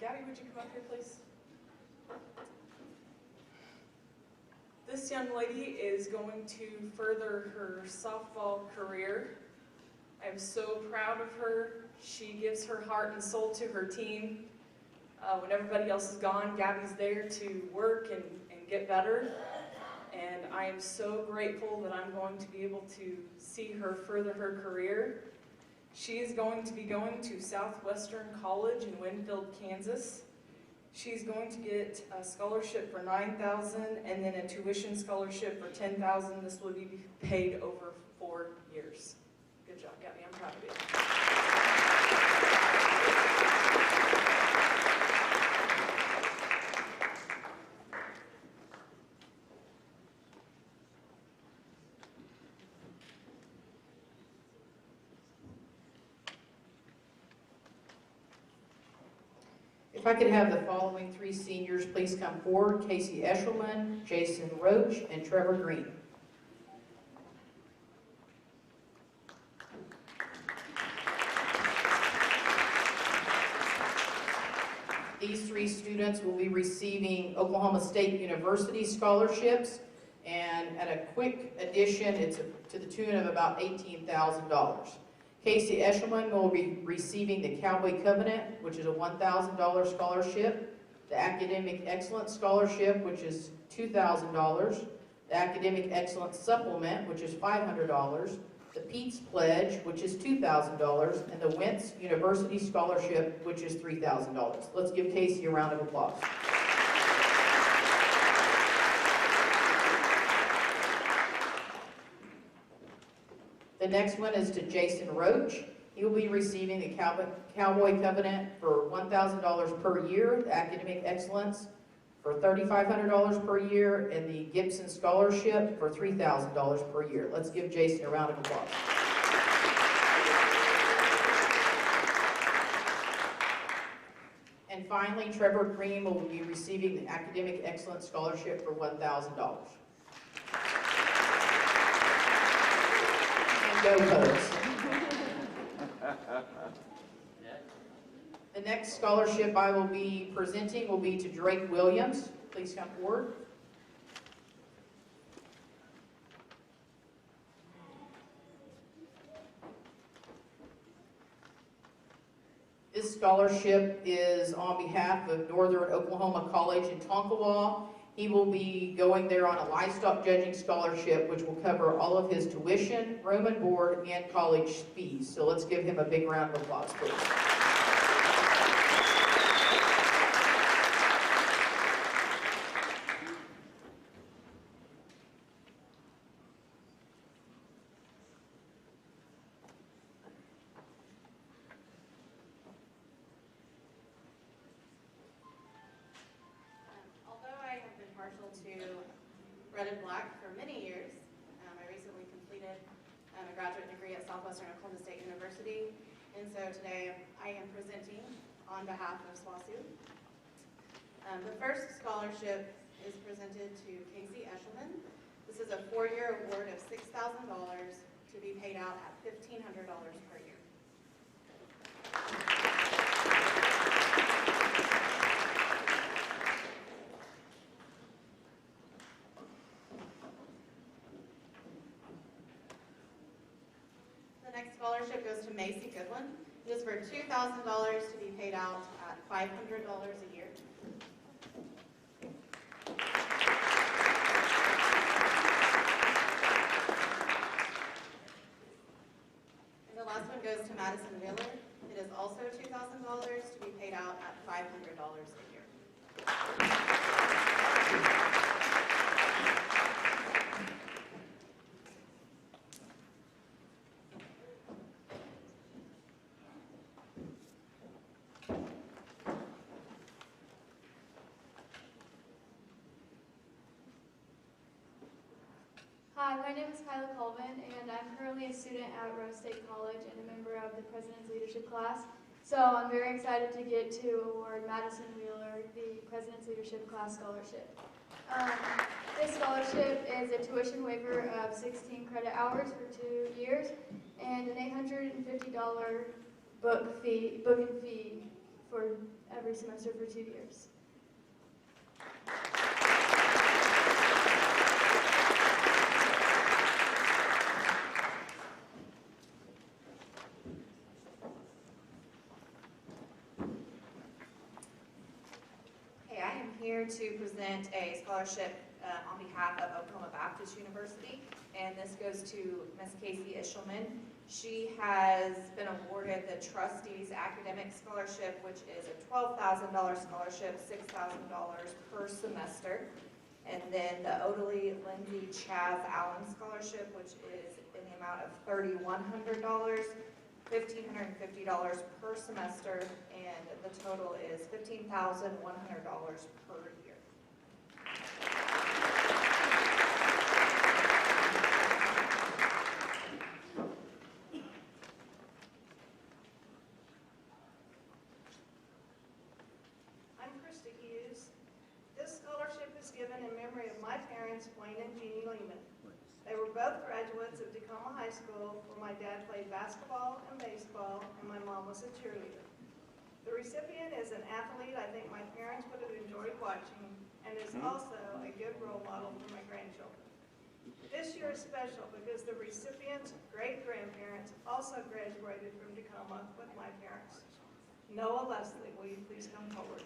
Gabby, would you come up here, please? This This young lady is going to further her softball career. I'm so proud of her. She gives her heart and soul to her team. When everybody else is gone, Gabby's there to work and get better. And I am so grateful that I'm going to be able to see her further her career. She is going to be going to Southwestern College in Winfield, Kansas. She's going to get a scholarship for $9,000 and then a tuition scholarship for $10,000. This will be paid over 4 years. Good job, Gabby. I'm proud of you. If I could have the following 3 seniors please come forward: Casey Eshelman, Jason Roach, and Trevor Green. These 3 students will be receiving Oklahoma State University scholarships, and at a quick addition, it's to the tune of about $18,000. Casey Eshelman will be receiving the Cowboy Covenant, which is a $1,000 scholarship, the Academic Excellence Scholarship, which is $2,000, the Academic Excellence Supplement, which is $500, the Pete's Pledge, which is $2,000, and the Wentz University Scholarship, which is $3,000. Let's give Casey a round of applause. The next one is to Jason Roach. He will be receiving the Cowboy Covenant for $1,000 per year, the Academic Excellence for $3,500 per year, and the Gibson Scholarship for $3,000 per year. Let's give Jason a round of applause. And finally, Trevor Green will be receiving the Academic Excellence Scholarship for $1,000. Go Pogues. The next scholarship I will be presenting will be to Drake Williams. Please come forward. This scholarship is on behalf of Northern Oklahoma College in Tonkawa. He will be going there on a livestock judging scholarship, which will cover all of his tuition, room and board, and college fees. So let's give him a big round of applause, please. Red and Black for many years. I recently completed a graduate degree at Southwestern Oklahoma State University, and so today I am presenting on behalf of SWOSU. The first scholarship is presented to Casey Eshelman. This is a 4-year award of $6,000 to be paid out at $1,500 per year. Next scholarship goes to Macy Goodwin. It is for $2,000 to be paid out at $500 a year. And the last one goes to Madison Miller. It is also $2,000 to be paid out at $500 a year. Hi, my name is Kyla Colvin, and I'm currently a student at Rose State College and a member of the President's Leadership class. So I'm very excited to get to award Madison Wheeler the President's Leadership Class Scholarship. This scholarship is a tuition waiver of 16 credit hours for 2 years and an $850 book and fee for every semester for 2 years. here to present a scholarship on behalf of Oklahoma Baptist University, and this goes to Ms. Casey Ishelman. She has been awarded the Trustees Academic Scholarship, which is a $12,000 scholarship, $6,000 per semester. And then the Odalie Lindsay Chaz Allen Scholarship, which is in the amount of $3,100, $1,550 per semester, and the total is $15,100 per year. I'm Krista Hughes. This scholarship is given in memory of my parents, Wayne and Jeannie Lehman. They were both graduates of Tacoma High School, where my dad played basketball and baseball, and my mom was a cheerleader. The recipient is an athlete I think my parents would have enjoyed watching, and is also a good role model for my grandchildren. This year is special because the recipient's great-grandparents also graduated from Tacoma with my parents. Noah Leslie, will you please come forward?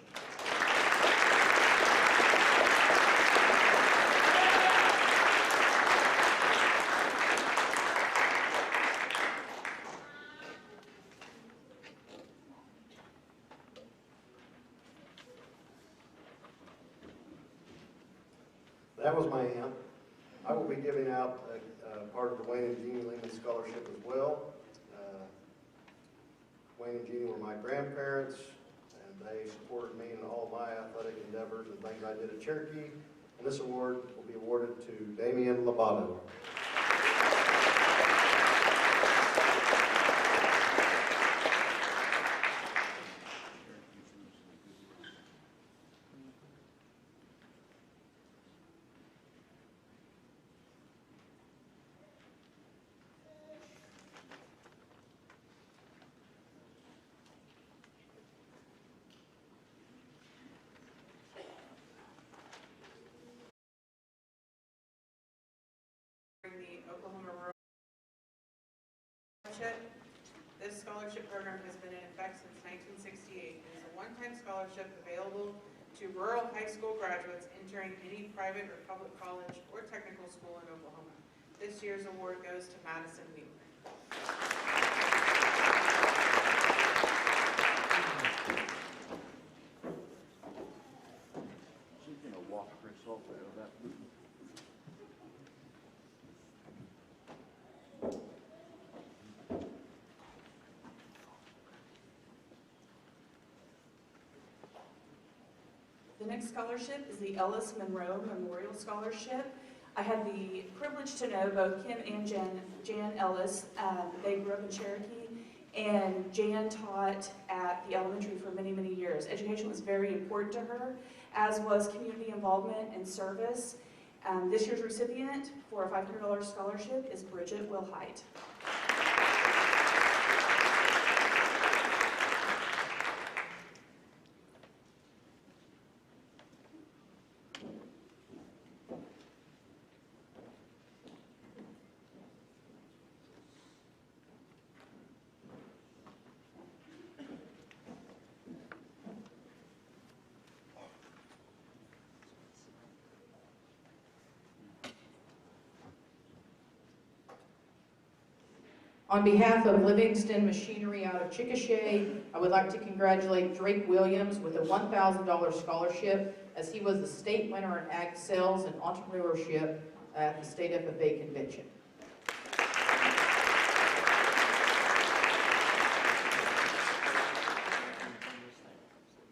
That was my aunt. I will be giving out part of the Wayne and Jeannie Lehman Scholarship as well. Wayne and Jeannie were my grandparents, and they supported me in all my athletic endeavors and things I did at Cherokee. And this award will be awarded to Damian Lobato. The Oklahoma Rural Scholarship. This scholarship program has been in effect since 1968. It is a one-time scholarship available to rural high school graduates entering any private or public college or technical school in Oklahoma. This year's award goes to Madison Wheeler. She's gonna walk herself out of that booth. The next scholarship is the Ellis Monroe Memorial Scholarship. I had the privilege to know both Kim and Jan Ellis. They grew up in Cherokee, and Jan taught at the elementary for many, many years. Education was very important to her, as was community involvement and service. This year's recipient for a $500 scholarship is Bridget Wilhite. On behalf of Livingston Machinery out of Chickasha, I would like to congratulate Drake Williams with a $1,000 scholarship, as he was the state winner in ag sales and entrepreneurship at the State FFA Convention.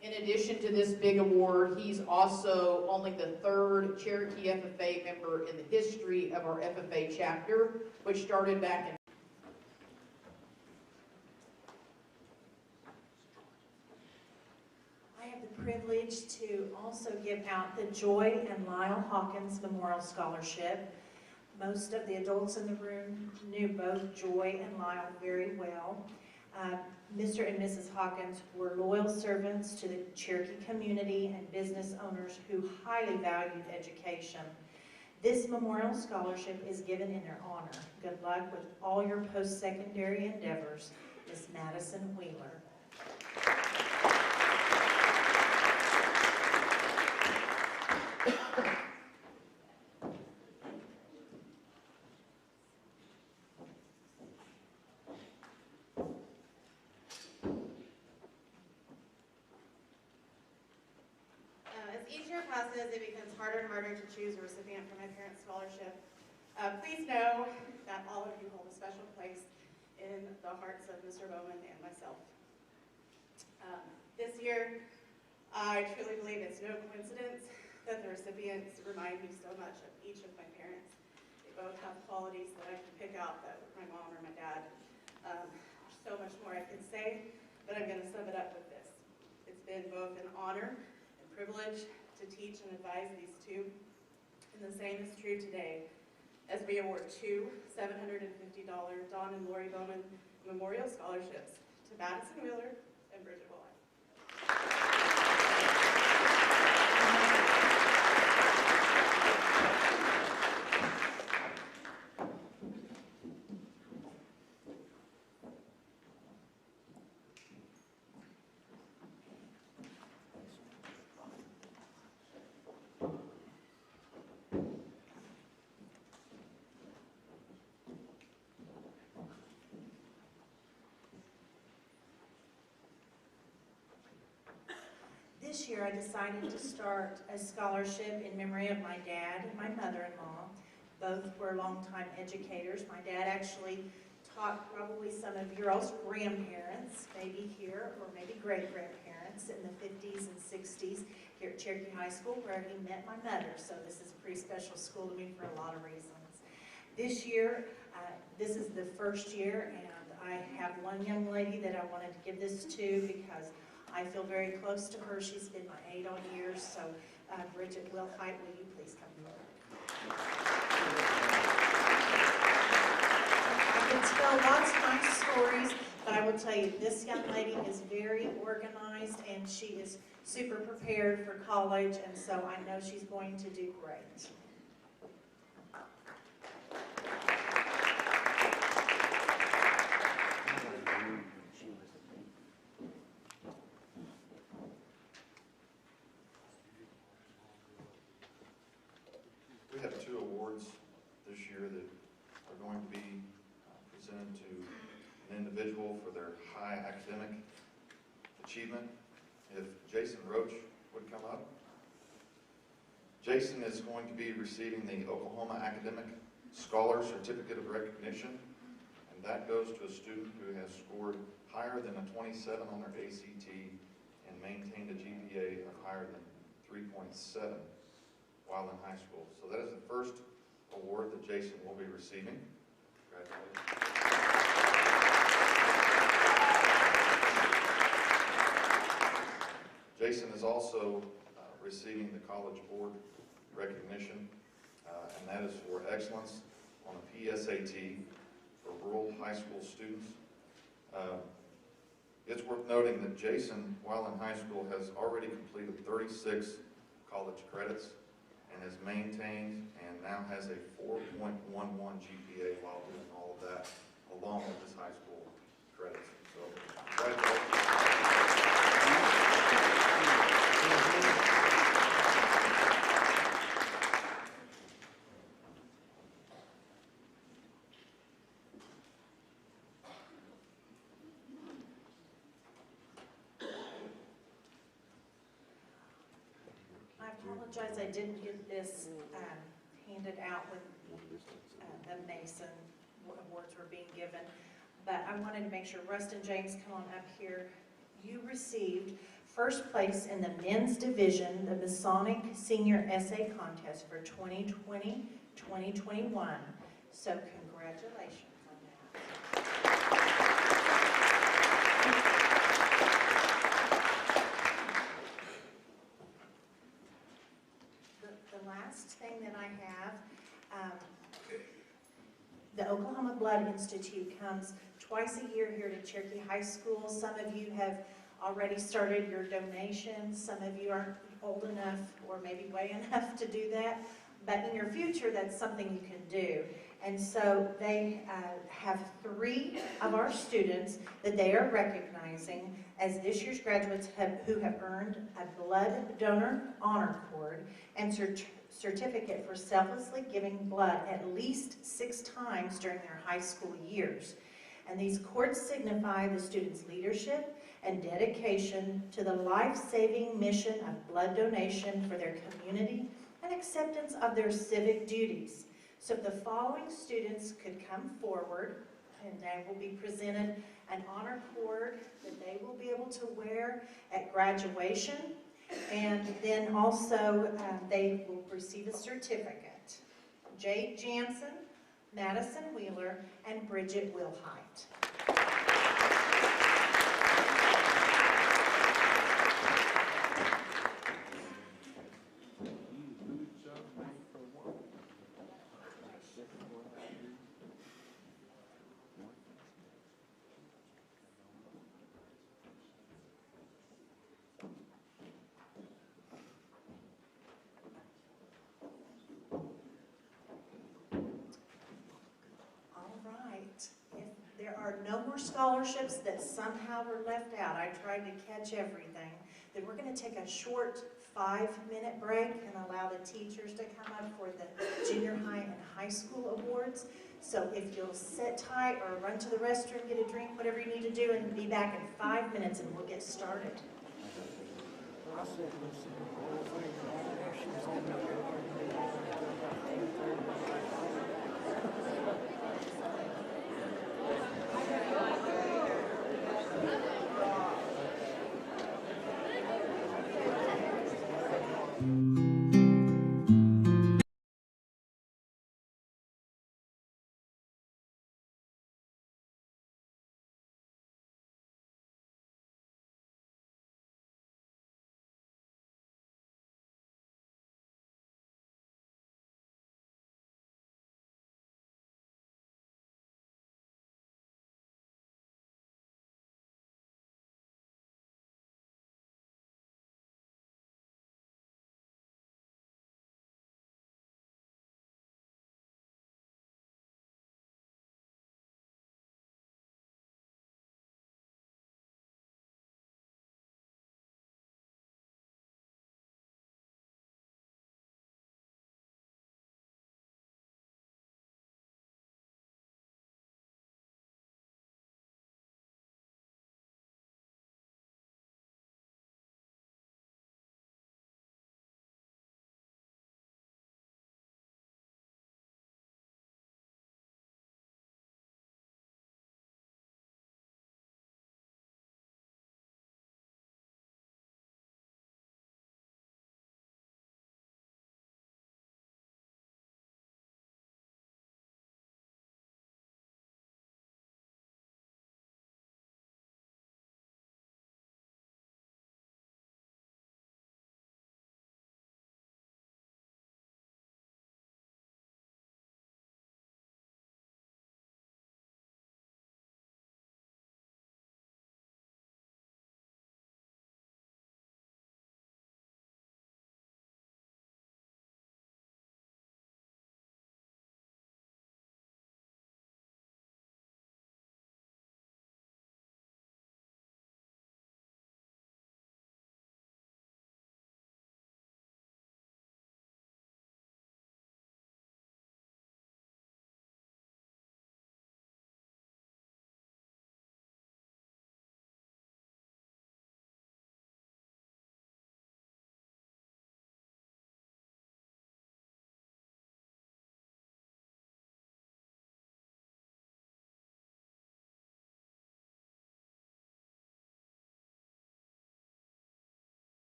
In addition to this big award, he's also only the third Cherokee FFA member in the history of our FFA chapter, which started back in privilege to also give out the Joy and Lyle Hawkins Memorial Scholarship. Most of the adults in the room knew both Joy and Lyle very well. Mr. and Mrs. Hawkins were loyal servants to the Cherokee community and business owners who highly valued education. This memorial scholarship is given in their honor. Good luck with all your post-secondary endeavors, Miss Madison Wheeler. As each year passes, it becomes harder and harder to choose a recipient for my parents' scholarship. Please know that all of you hold a special place in the hearts of Mr. Bowman and myself. This year, I truly believe it's no coincidence that the recipients remind me so much of each of my parents. They both have qualities that I can pick out that my mom or my dad. So much more I could say, but I'm going to sum it up with this. It's been both an honor and privilege to teach and advise these two, and the same is true today as we award two $750 Don and Lori Bowman Memorial Scholarships to Madison Wheeler and Bridget Wallach. This year, I decided to start a scholarship in memory of my dad and my mother-in-law. Both were longtime educators. My dad actually taught probably some of your all's grandparents, maybe here, or maybe great-grandparents in the 50s and 60s here at Cherokee High School, where he met my mother. So this is a pretty special school to me for a lot of reasons. This year, this is the first year, and I have one young lady that I wanted to give this to because I feel very close to her. She's been my aide all years. So, Bridget Wilhite, will you please come forward? I can tell lots of nice stories, but I will tell you, this young lady is very organized, and she is super prepared for college, and so I know she's going to do great. We have two awards this year that are going to be presented to an individual for their high academic achievement. If Jason Roach would come up. Jason is going to be receiving the Oklahoma Academic Scholar Certificate of Recognition, and that goes to a student who has scored higher than a 27 on their ACT and maintained a GPA of higher than 3.7 while in high school. So that is the first award that Jason will be receiving. Congratulations. Jason is also receiving the College Board recognition, and that is for excellence on a PSAT for rural high school students. It's worth noting that Jason, while in high school, has already completed 36 college credits and has maintained and now has a 4.11 GPA while doing all of that, along with his high school credits. So, congratulations. I apologize, I didn't get this handed out when the Mason awards were being given, but I wanted to make sure, Rustin James, come on up here. You received first place in the men's division, the Masonic Senior Essay Contest for 2020-2021. So congratulations on that. The last thing that I have, the Oklahoma Blood Institute comes twice a year here to Cherokee High School. Some of you have already started your donations. Some of you aren't old enough or maybe way enough to do that. But in your future, that's something you can do. And so they have 3 of our students that they are recognizing as this year's graduates who have earned a blood donor honor cord and certificate for selflessly giving blood at least 6 times during their high school years. And these cords signify the students' leadership and dedication to the life-saving mission of blood donation for their community and acceptance of their civic duties. So if the following students could come forward, and they will be presented an honor cord that they will be able to wear at graduation, and then also they will receive a certificate. Jade Jansen, Madison Wheeler, and Bridget Wilhite. There are no more scholarships that somehow were left out. I tried to catch everything. Then we're going to take a short 5-minute break and allow the teachers to come up for the junior high and high school awards. So if you'll sit tight or run to the restroom, get a drink, whatever you need to do, and be back in 5 minutes and we'll get started.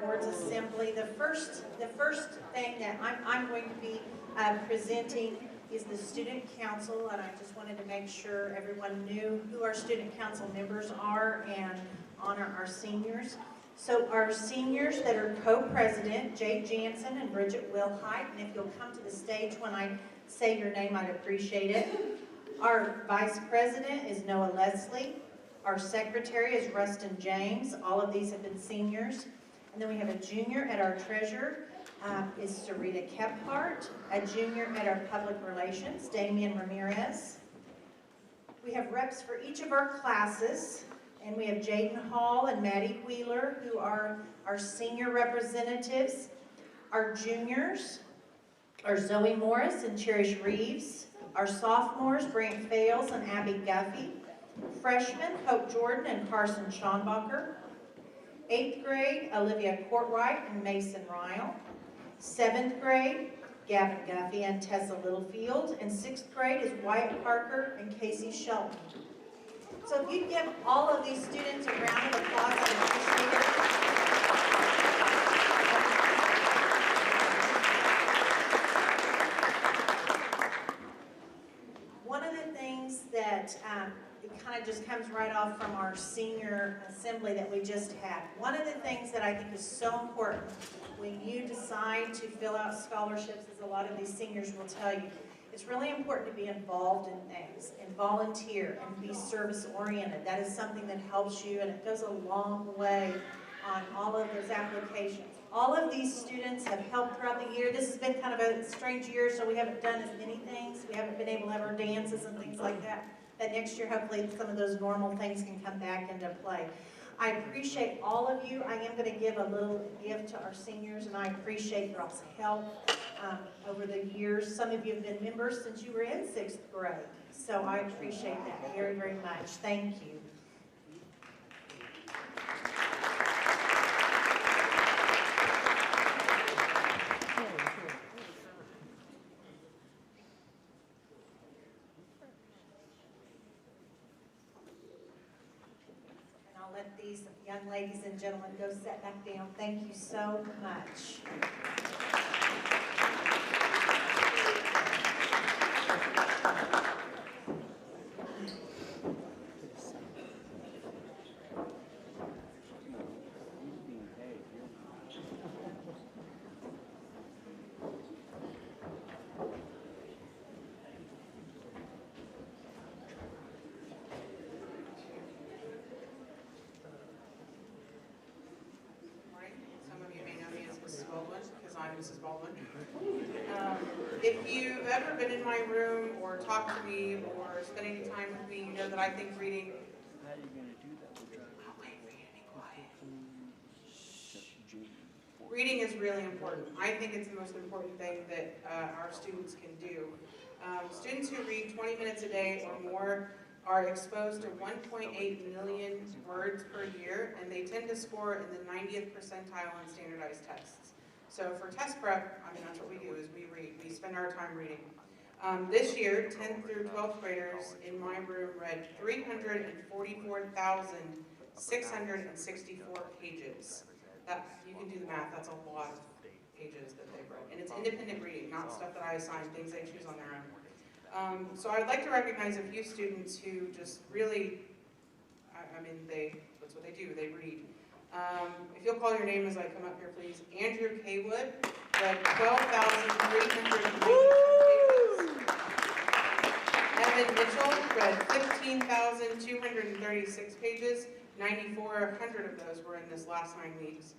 Board's Assembly. The first thing that I'm going to be presenting is the Student Council, and I just wanted to make sure everyone knew who our Student Council members are and honor our seniors. So our seniors that are co-president, Jade Jansen and Bridget Wilhite, and if you'll come to the stage when I say your name, I'd appreciate it. Our vice president is Noah Leslie. Our secretary is Rustin James. All of these have been seniors. And then we have a junior at our treasurer, is Sarita Kephart. A junior at our public relations, Damian Ramirez. We have reps for each of our classes. And we have Jaden Hall and Maddie Wheeler, who are our senior representatives. Our juniors are Zoe Morris and Cherish Reeves. Our sophomores, Brant Fales and Abby Guffey. Freshmen, Hope Jordan and Carson Schonbacher. 8th grade, Olivia Courtwright and Mason Ryle. 7th grade, Gavin Guffey and Tessa Littlefield. And 6th grade is Wyatt Parker and Casey Shelton. So if you'd give all of these students a round of applause, I'd appreciate it. One of the things that it kind of just comes right off from our senior assembly that we just had. One of the things that I think is so important when you decide to fill out scholarships, as a lot of these seniors will tell you, it's really important to be involved in things and volunteer and be service-oriented. That is something that helps you, and it goes a long way on all of those applications. All of these students have helped throughout the year. This has been kind of a strange year, so we haven't done as many things. We haven't been able to have our dances and things like that. But next year, hopefully, some of those normal things can come back into play. I appreciate all of you. I am going to give a little gift to our seniors, and I appreciate your all's help over the years. Some of you have been members since you were in 6th grade, so I appreciate that very, very much. Thank you. Let these young ladies and gentlemen go sit back down. Thank you so much. Mrs. Baldwin. If you've ever been in my room or talked to me or spent any time with me, you know that I think reading. How are you going to do that? Oh, wait, be quiet. Reading is really important. I think it's the most important thing that our students can do. Students who read 20 minutes a day or more are exposed to 1.8 million words per year, and they tend to score in the 90th percentile on standardized tests. So for test prep, I mean, that's what we do, is we read. We spend our time reading. This year, 10th through 12th graders in my room read 344,664 pages. That, you can do the math, that's a lot of pages that they've read. And it's independent reading, not stuff that I assign, things they choose on their own. So I would like to recognize a few students who just really, I mean, that's what they do, they read. If you'll call your name as I come up here, please. Andrew Kaywood read 12,392 pages. Evan Mitchell read 15,236 pages. 9,400 of those were in this last 9 weeks.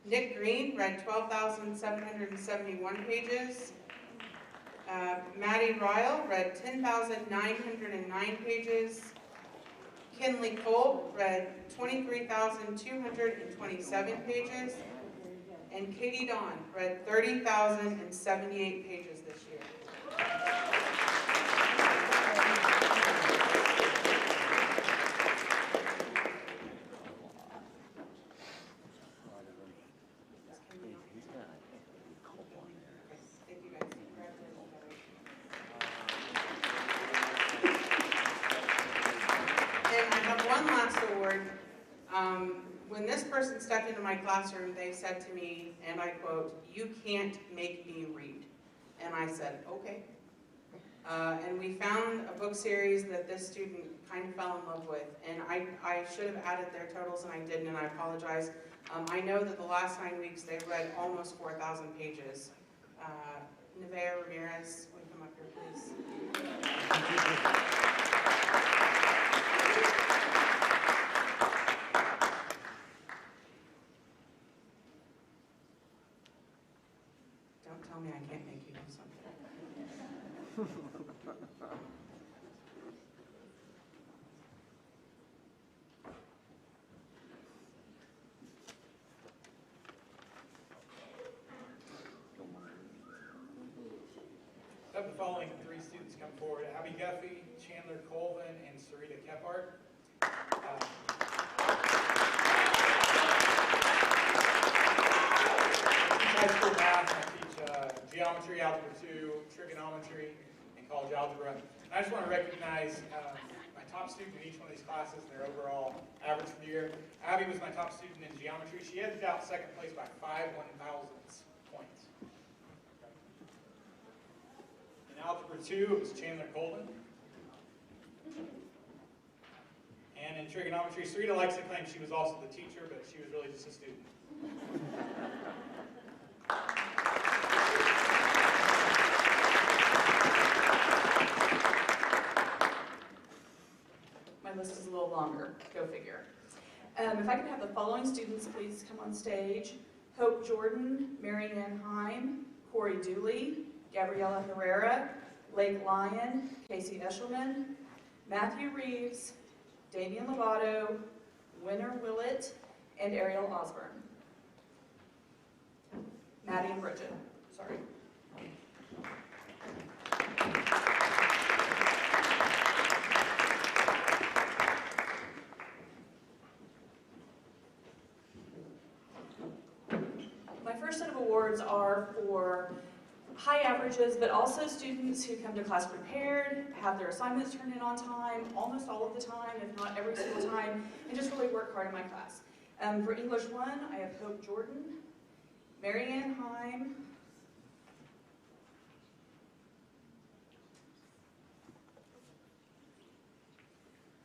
Nick Green read 12,771 pages. Maddie Ryle read 10,909 pages. Kinley Cole read 23,227 pages. And Katie Dawn read 30,078 pages this year. when this person stepped into my classroom, they said to me, and I quote, "You can't make me read." And I said, okay. And we found a book series that this student kind of fell in love with, and I should have added their totals and I didn't, and I apologize. I know that the last 9 weeks they've read almost 4,000 pages. Nevaeh Ramirez, will you come up here, please? Don't tell me I can't make you do something. Have the following 3 students come forward: Abby Guffey, Chandler Colvin, and Sarita Kephart. I teach high school math, I teach geometry, algebra 2, trigonometry, and college algebra. And I just want to recognize my top student in each one of these classes and their overall average for the year. Abby was my top student in geometry. She edged out second place by 5 1,000ths points. In algebra 2, it was Chandler Colvin. And in trigonometry, Sarita likes to claim she was also the teacher, but she was really just a student. My list is a little longer, go figure. If I could have the following students please come on stage: Hope Jordan, Mary Ann Heim, Corey Dooley, Gabriela Herrera, Lake Lyon, Casey Eshelman, Matthew Reeves, Damian Lovato, Winter Willett, and Ariel Osborne. Maddie and Bridget, sorry. My first set of awards are for high averages, but also students who come to class prepared, have their assignments turned in on time, almost all of the time, if not every single time, and just really work hard in my class. For English 1, I have Hope Jordan, Mary Ann Heim,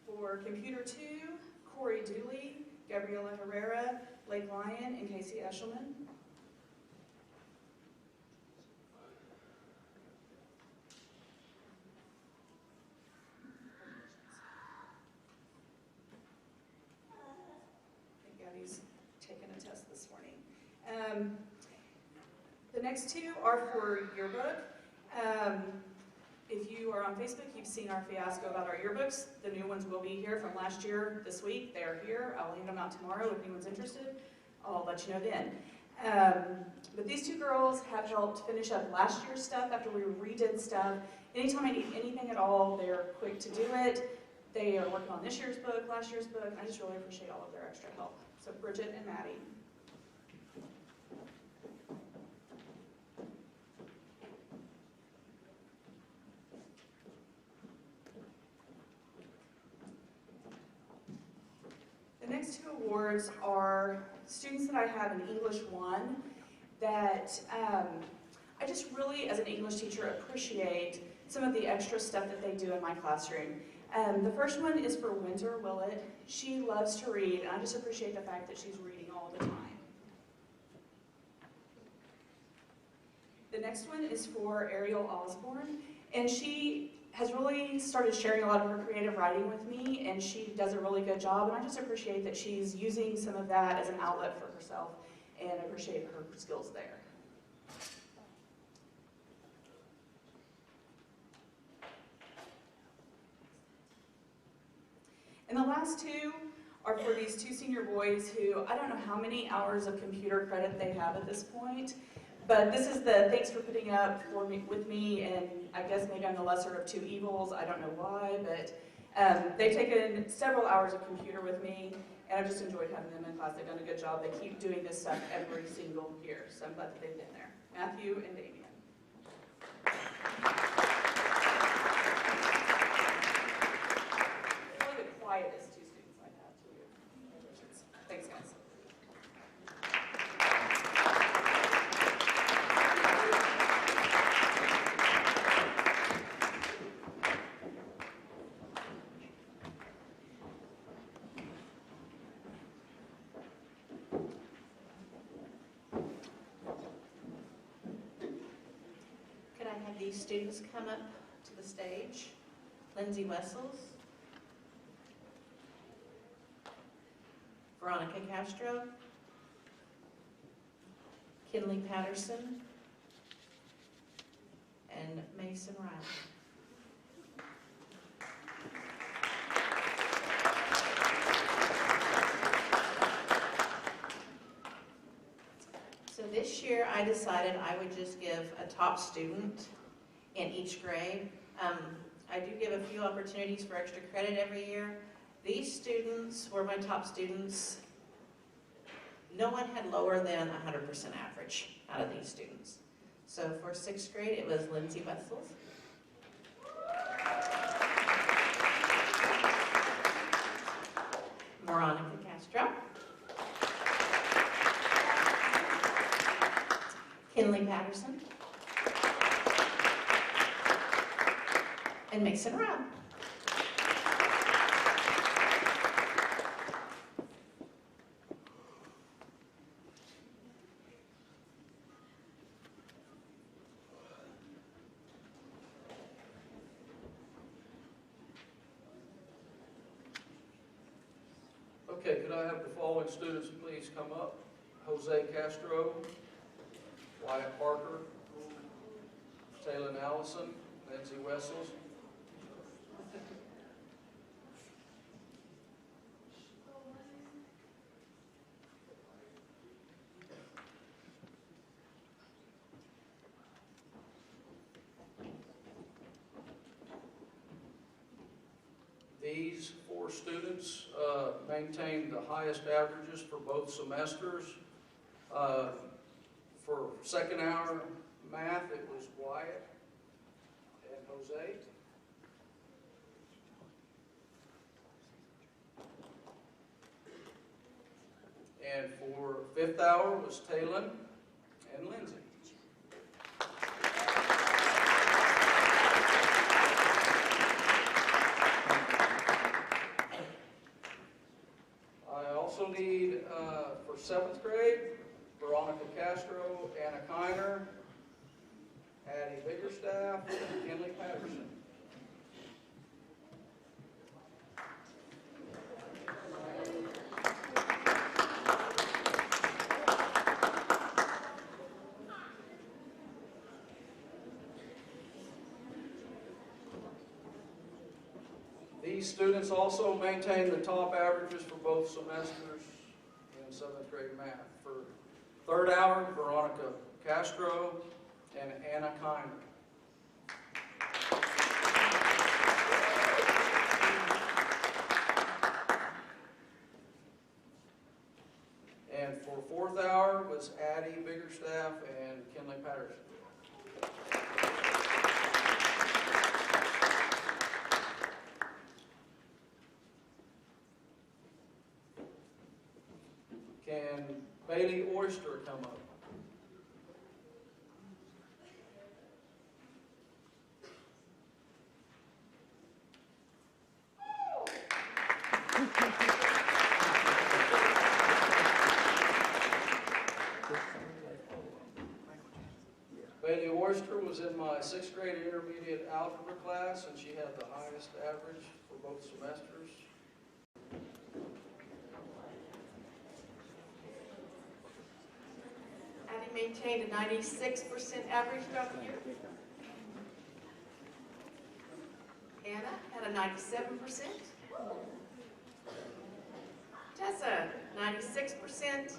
for Computer 2, Corey Dooley, Gabriela Herrera, Lake Lyon, and Casey Eshelman. Gabby's taken a test this morning. The next 2 are for yearbook. If you are on Facebook, you've seen our fiasco about our yearbooks. The new ones will be here from last year this week. They are here. I'll hand them out tomorrow if anyone's interested. I'll let you know then. But these 2 girls have helped finish up last year's stuff after we redid stuff. Anytime I need anything at all, they're quick to do it. They are working on this year's book, last year's book. I just really appreciate all of their extra help. So Bridget and Maddie. The next 2 awards are students that I have in English 1 that I just really, as an English teacher, appreciate some of the extra stuff that they do in my classroom. The first one is for Winter Willett. She loves to read, and I just appreciate the fact that she's reading all the time. The next one is for Ariel Osborne, and she has really started sharing a lot of her creative writing with me, and she does a really good job, and I just appreciate that she's using some of that as an outlet for herself, and I appreciate her skills there. And the last 2 are for these 2 senior boys who, I don't know how many hours of computer credit they have at this point, but this is the thanks for putting up with me, and I guess maybe I'm the lesser of 2 evils, I don't know why, but they've taken several hours of computer with me, and I've just enjoyed having them in class. They've done a good job. They keep doing this stuff every single year, so I'm glad that they've been there. Matthew and Damien. Quietest 2 students I've had, 2 years. Thanks, guys. these students come up to the stage. Lindsay Wessels, Veronica Castro, Kinley Patterson, and Mason Riley. So this year I decided I would just give a top student in each grade. I do give a few opportunities for extra credit every year. These students were my top students. No one had lower than 100% average out of these students. So for 6th grade, it was Lindsay Wessels, Veronica Castro, Kinley Patterson, and Mason Riley. Okay, could I have the following students please come up? Jose Castro, Wyatt Parker, Taylor Allison, Lindsay Wessels. These 4 students maintained the highest averages for both semesters. For second hour math, it was Wyatt and Jose. And for 5th hour was Talon and Lindsay. I also need, for 7th grade, Veronica Castro, Anna Kiner, Addie Biggerstaff, and Kinley Patterson. These students also maintain the top averages for both semesters in 7th grade math. For 3rd hour, Veronica Castro and Anna Kiner. And for 4th hour was Addie Biggerstaff and Kinley Patterson. Can Bailey Oyster come up? Bailey Oyster was in my 6th grade intermediate algebra class, and she had the highest average for both semesters. Addie maintained a 96% average throughout the year. Anna had a 97%. Tessa, 96%.